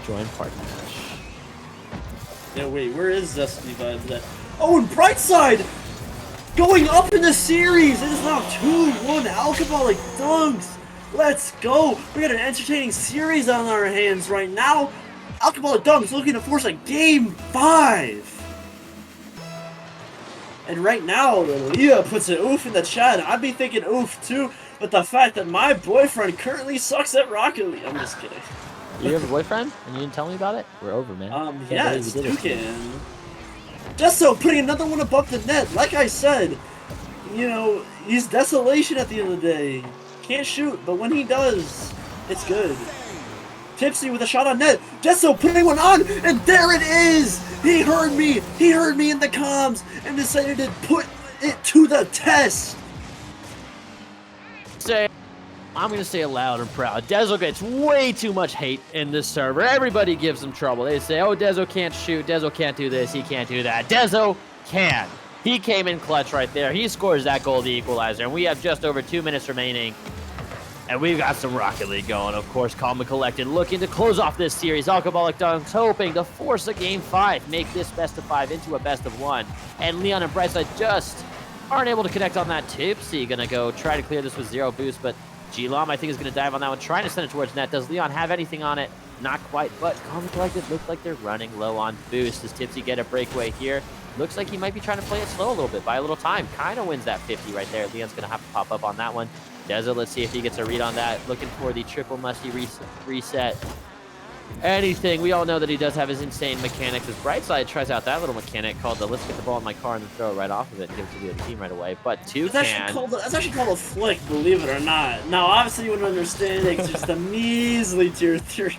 Join party match. Yeah, wait. Where is Zesty Vibes at? Oh, and Brightside! Going up in the series! It is now 2-1 Alcoballic Dunks! Let's go! We got an entertaining series on our hands right now. Alcoballic Dunks looking to force a Game 5. And right now, Leah puts an oof in the chat. I'd be thinking oof too, but the fact that my boyfriend currently sucks at Rocket League. I'm just kidding. You have a boyfriend and you didn't tell me about it? We're over, man. Yeah, it's Toucan. Just so putting another one above the net. Like I said, you know, he's desolation at the end of the day. Can't shoot, but when he does, it's good. Tipsy with a shot on net. Jesso putting one on, and there it is! He heard me in the comms, and decided to put it to the test! I'm going to say it loud and proud. Dezo gets way too much hate in this server. Everybody gives him trouble. They say, oh, Dezo can't shoot. Dezo can't do this. He can't do that. Dezo can. He came in clutch right there. He scores that goal, the equalizer, and we have just over 2 minutes remaining. And we've got some Rocket League going. Of course, calm and collected, looking to close off this series. Alcoballic Dunks hoping to force a Game 5, make this best of 5 into a best of 1. And Leon and Brightside just aren't able to connect on that. Tipsy gonna go try to clear this with 0 boost, but G-Lam, I think, is gonna dive on that one, trying to send it towards net. Does Leon have anything on it? Not quite, but calm and collected look like they're running low on boost. Does Tipsy get a breakaway here? Looks like he might be trying to play it slow a little bit, buy a little time. Kind of wins that 50 right there. Leon's gonna have to pop up on that one. Dezo, let's see if he gets a read on that. Looking for the triple musty reset. Anything. We all know that he does have his insane mechanics. As Brightside tries out that little mechanic called the let's get the ball in my car and then throw it right off of it and give it to the other team right away. But Toucan. That's actually called a flick, believe it or not. Now, obviously, you wouldn't understand it because it's just a measly tier 3.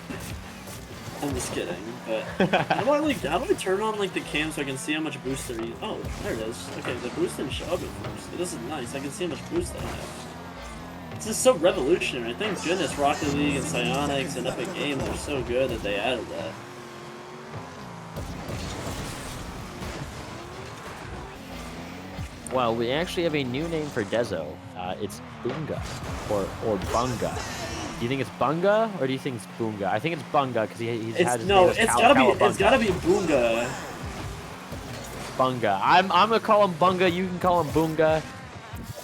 I'm just kidding, but how do I turn on like the cam so I can see how much boost they're using? Oh, there it is. Okay, the boost didn't show up at first. This is nice. I can see how much boost I have. This is so revolutionary. Thank goodness Rocket League and Psionics and Epic Games are so good that they added that. Well, we actually have a new name for Dezo. It's Bunga or Bunga. Do you think it's Bunga or do you think it's Bunga? I think it's Bunga because he's had his name as it's gotta be Bunga. Bunga. I'm gonna call him Bunga. You can call him Bunga.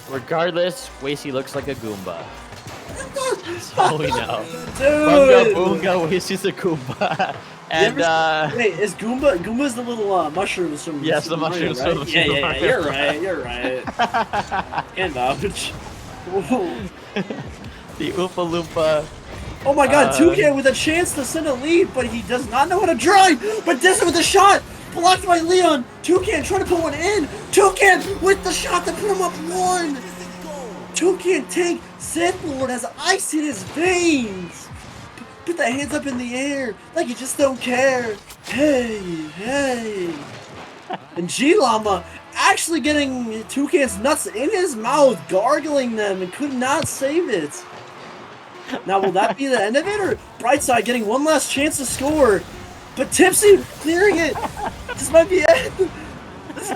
Regardless, Wasey looks like a Goomba. So we know. Dude! Bunga, Wasey's a Goomba. And wait, is Goomba's the little mushrooms from? Yes, the mushrooms from right? Yeah. You're right. And vouch. The Oompa Loompa. Oh my God, Toucan with a chance to send a lead, but he does not know how to drive. But this with a shot. Blocked by Leon. Toucan trying to put one in. Toucan with the shot that put him up 1. Toucan tank Sith Lord has ice in his veins. Put the hands up in the air like you just don't care. Hey. And G-Llama actually getting Toucan's nuts in his mouth, gargling them, and could not save it. Now, will that be the end of it, or Brightside getting one last chance to score? But Tipsy clearing it. This might be it. This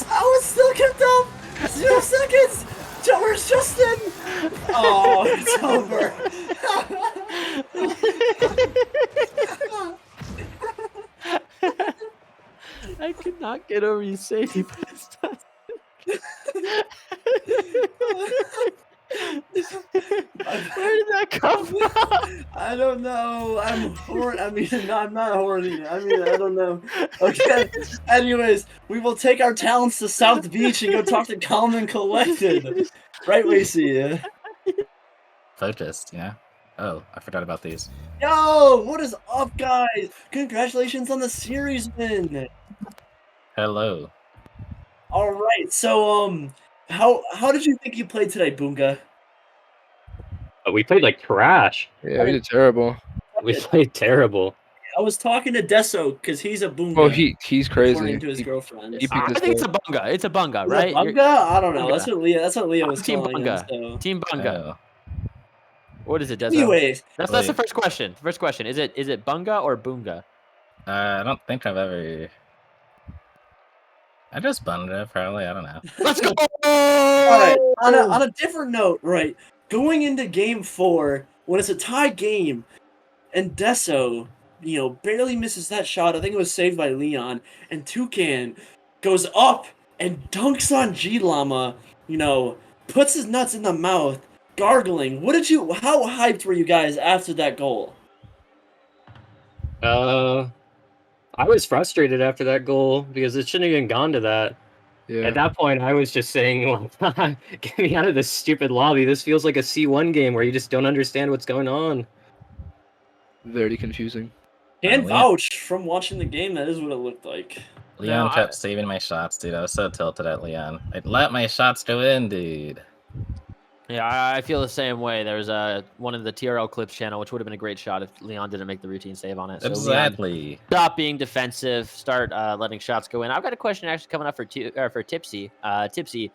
is still kept up. 0 seconds. Where's Justin? Oh, it's over. I could not get over you saying he put his nuts. Where did that come from? I don't know. I'm horny. I mean, no, I'm not horny. I mean, I don't know. Okay. Anyways, we will take our talents to South Beach and go talk to Calm and Collected. Right, Lacey? Focused, yeah. Oh, I forgot about these. Yo, what is up, guys? Congratulations on the series win. Hello. All right. So, how did you think you played today, Boonga? We played like trash. Yeah, we did terrible. We played terrible. I was talking to Deso because he's a Boonga. Well, he's crazy. According to his girlfriend. He I picked us think it's a up. bunga. It's a bunga, Is it right? Bunga? I don't know. Bunga. That's what Leah was Team calling bunga. him. So. Team bunga. Oh. What is it, Deso? Anyways, that's the first question. First question. Is it bunga or boonga? I don't think I've ever. I just bummed it, probably. I don't know. Let's go! All right. On a different note, right? Going into Game 4, when it's a tie game, and Deso, barely misses that shot. I think it was saved by Leon, and Toucan goes up and dunks on G Llama. Puts his nuts in the mouth, gargling. How hyped were you guys after that goal? I was frustrated after that goal because it shouldn't have even gone to that. Yeah. At that point, I was just saying, get me out of this stupid lobby. This feels like a C1 game where you just don't understand what's going on. Very confusing. Can vouch from watching the game. That is what it looked like. Leon kept saving my shots, dude. I was so tilted at Leon. I'd let my shots go in, dude. Yeah, I feel the same way. There's one of the TRL clips channel, which would have been a great shot if Leon didn't make the routine save on it. So Exactly. Leon, stop being defensive. Start letting shots go in. I've got a question actually coming up for Tipsy. Tipsy,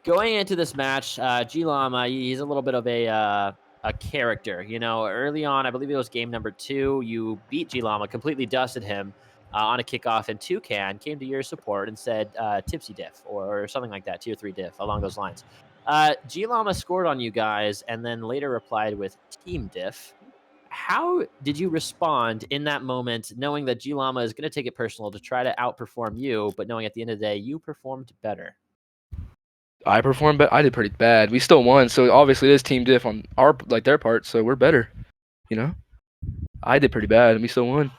going into this match, G Llama, he's a little bit of a character. Early on, I believe it was game number 2. You beat G Llama, completely dusted him on a kickoff, and Toucan came to your support and said Tipsy diff or something like that, tier 3 diff, along those lines. G Llama scored on you guys and then later replied with team diff. How did you respond in that moment, knowing that G Llama is going to take it personal to try to outperform you, but knowing at the end of the day you performed better? I performed, but I did pretty bad. We still won, so obviously it is team diff on their part, so we're better. I did pretty bad, and we still won.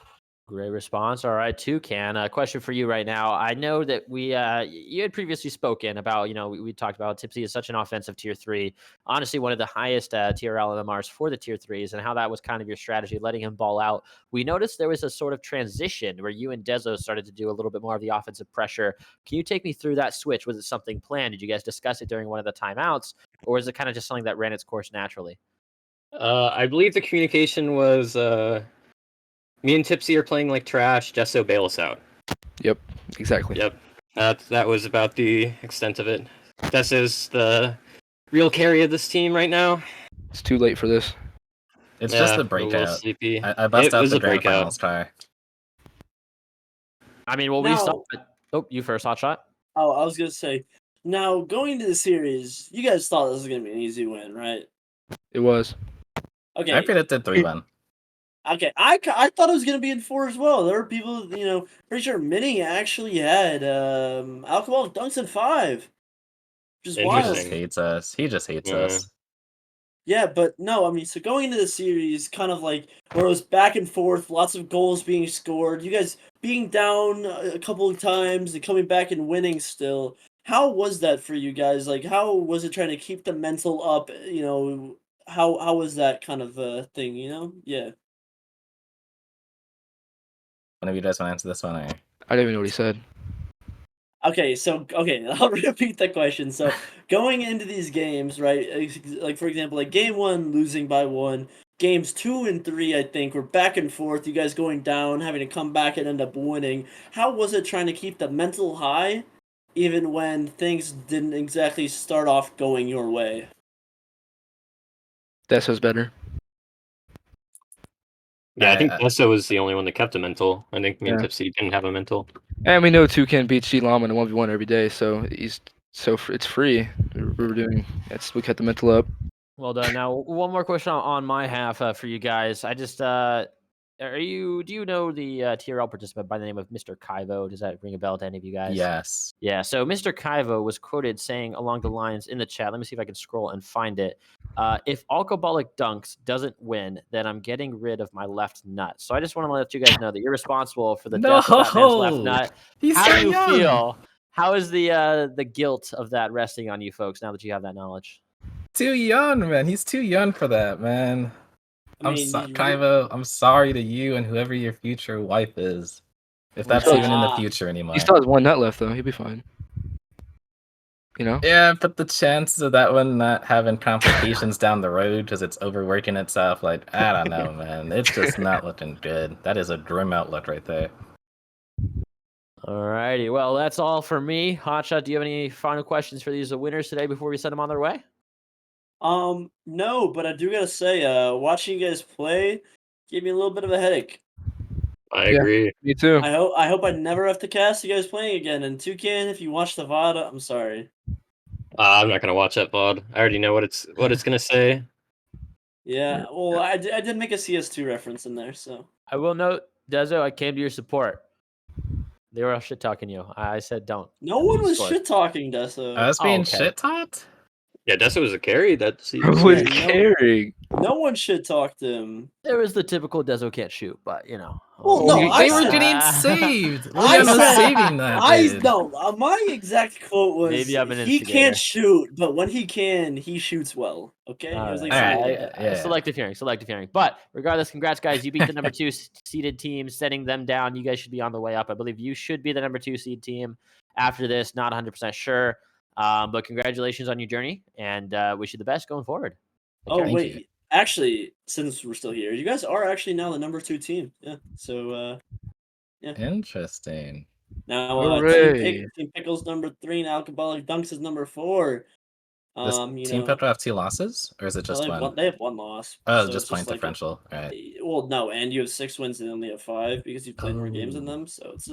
Great response. All right, Toucan, a question for you right now. I know that you had previously spoken about, we talked about Tipsy is such an offensive tier 3, honestly one of the highest TRL MMRs for the tier 3s, and how that was kind of your strategy, letting him ball out. We noticed there was a sort of transition where you and Dezo started to do a little bit more of the offensive pressure. Can you take me through that switch? Was it something planned? Did you guys discuss it during one of the timeouts, or was it kind of just something that ran its course naturally? I believe the communication was me and Tipsy are playing like trash. Deso bail us out. Yep, exactly. Yep, that was about the extent of it. Deso's the real carry of this team right now. It's too late for this. It's just the breakout. Sleepy. I bust out was the a grand breakout. finals try. I mean, well, we saw. Oh, you first, hot shot. Oh, I was gonna say. Now going into the series, you guys thought this was gonna be an easy win, right? It was. Okay. I predicted 3-1. Okay, I thought it was gonna be in 4 as well. There were people, pretty sure Minnie actually had Alcoballic dunks in 5, which is wild. He just hates us. He just hates us. Yeah, but no, I mean, so going into the series, kind of like where it was back and forth, lots of goals being scored, you guys being down a couple of times and coming back and winning still. How was that for you guys? Like, how was it trying to keep the mental up? How was that kind of thing? Yeah. One of you guys want to answer this one? Or? I didn't even know what he said. Okay, I'll repeat the question. So, going into these games, right? Like for example, like game 1 losing by 1, games 2 and 3, I think, were back and forth. You guys going down, having to come back and end up winning. How was it trying to keep the mental high, even when things didn't exactly start off going your way? Deso's better. Yeah, I think Deso was the only one that kept a mental. I think me and Tipsy didn't have a mental. And we know Toucan beats G Llama in a 1v1 every day, so it's free. We kept the mental up. Well done. Now, one more question on my half for you guys. I just Do you know the TRL participant by the name of Mr. Kaivo? Does that ring a bell to any of you guys? Yes. Yeah. So Mr. Kaivo was quoted saying along the lines in the chat. Let me see if I can scroll and find it. If Alcoballic Dunks doesn't win, then I'm getting rid of my left nut. So I just want to let you guys know that you're responsible for the death of that man's left nut. He's How so do you young. feel? How is the guilt of that resting on you folks now that you have that knowledge? Too young, man. He's too young for that, man. I mean, Kaivo, I'm sorry to you and whoever your future wife is. If that's still- even in the future anymore. He still has one nut left though. He'll be fine. You know? Yeah, but the chances of that one not having complications down the road because it's overworking itself, like, I don't know, man. It's just not looking good. That is a grim outlook right there. Alrighty, well, that's all for me. Hotshot, do you have any final questions for these winners today before we send them on their way? No, but I do gotta say, watching you guys play gave me a little bit of a headache. I agree. Me too. I hope I never have to cast you guys playing again. And Toucan, if you watch the VOD, I'm sorry. I'm not gonna watch that VOD. I already know what it's gonna say. Yeah, well, I did make a CS2 reference in there, so. I will note, Dezo, I came to your support. They were all shit talking you. I said don't. No one was Score. shit talking Deso. I was being okay. shit taught? Yeah, Dessa was a carry. That's Was Yeah, carrying. No one shit talked him. There was the typical Dezo can't shoot, but you know. Well, no, They were getting saved. I Leon was said- saving that. dude. My exact quote was, Maybe I'm an he instigator. can't shoot, but when he can, he shoots well. Okay? It was like something like that. Selective hearing. But regardless, congrats, guys. You beat the number 2 seeded team, setting them down. You guys should be on the way up. I believe you should be the number 2 seed team after this. Not 100% sure. But congratulations on your journey, and wish you the best going forward. Oh, wait. Actually, since we're still here, you guys are actually now the number 2 team. Yeah. So, yeah. Interesting. Now, Team Pickles number 3 and Alcoballic Dunks is number 4. Does Team Pickle have 2 losses, or is it just one? They have 1 loss. Oh, so just it's point like differential. All right. Well, no, and you have 6 wins and they only have 5 because you've played more games than them. So it's,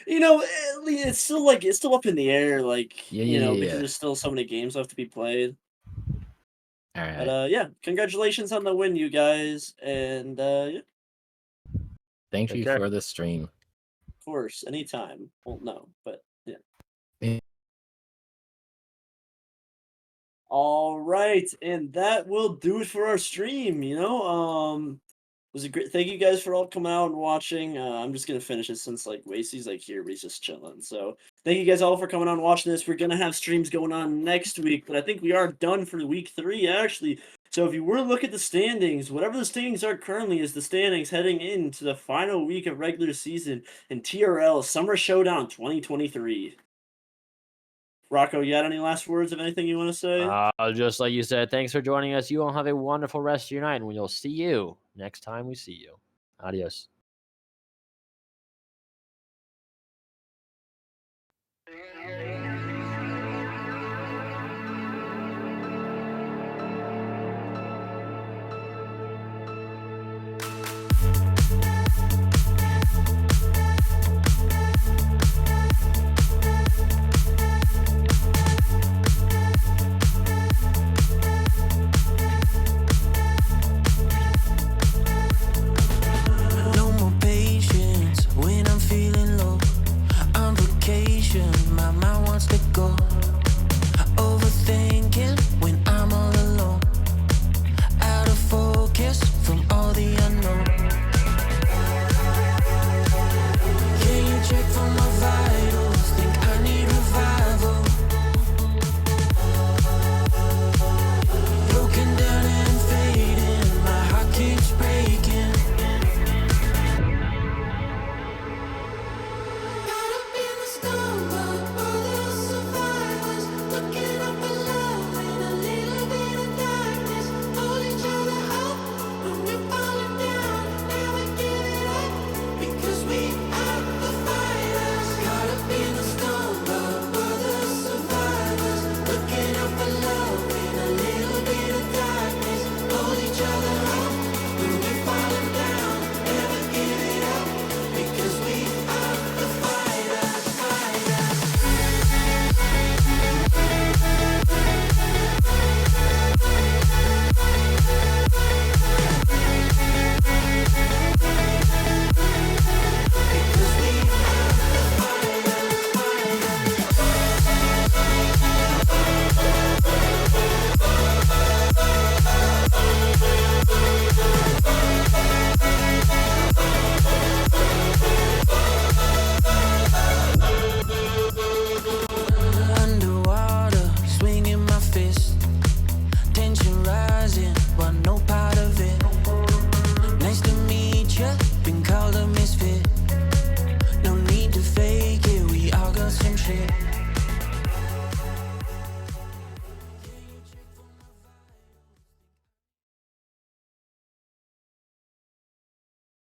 it's still up in the air, because there's still so many games left to be played. All right. But yeah, congratulations on the win, you guys, and yeah. Thank you for the stream. Of course, anytime. Well, no, but yeah. All right, and that will do it for our stream. It was a great. Thank you guys for all coming out and watching. I'm just gonna finish it since Wasey's here, but he's just chilling. So thank you guys all for coming on and watching this. We're gonna have streams going on next week, but I think we are done for week 3 actually. So if you were to look at the standings, whatever the standings are currently is the standings heading into the final week of regular season in TRL Summer Showdown 2023. Rocco, you got any last words of anything you want to say? Just like you said, thanks for joining us. You all have a wonderful rest of your night, and we'll see you next time we see you. Adios. No the same shit.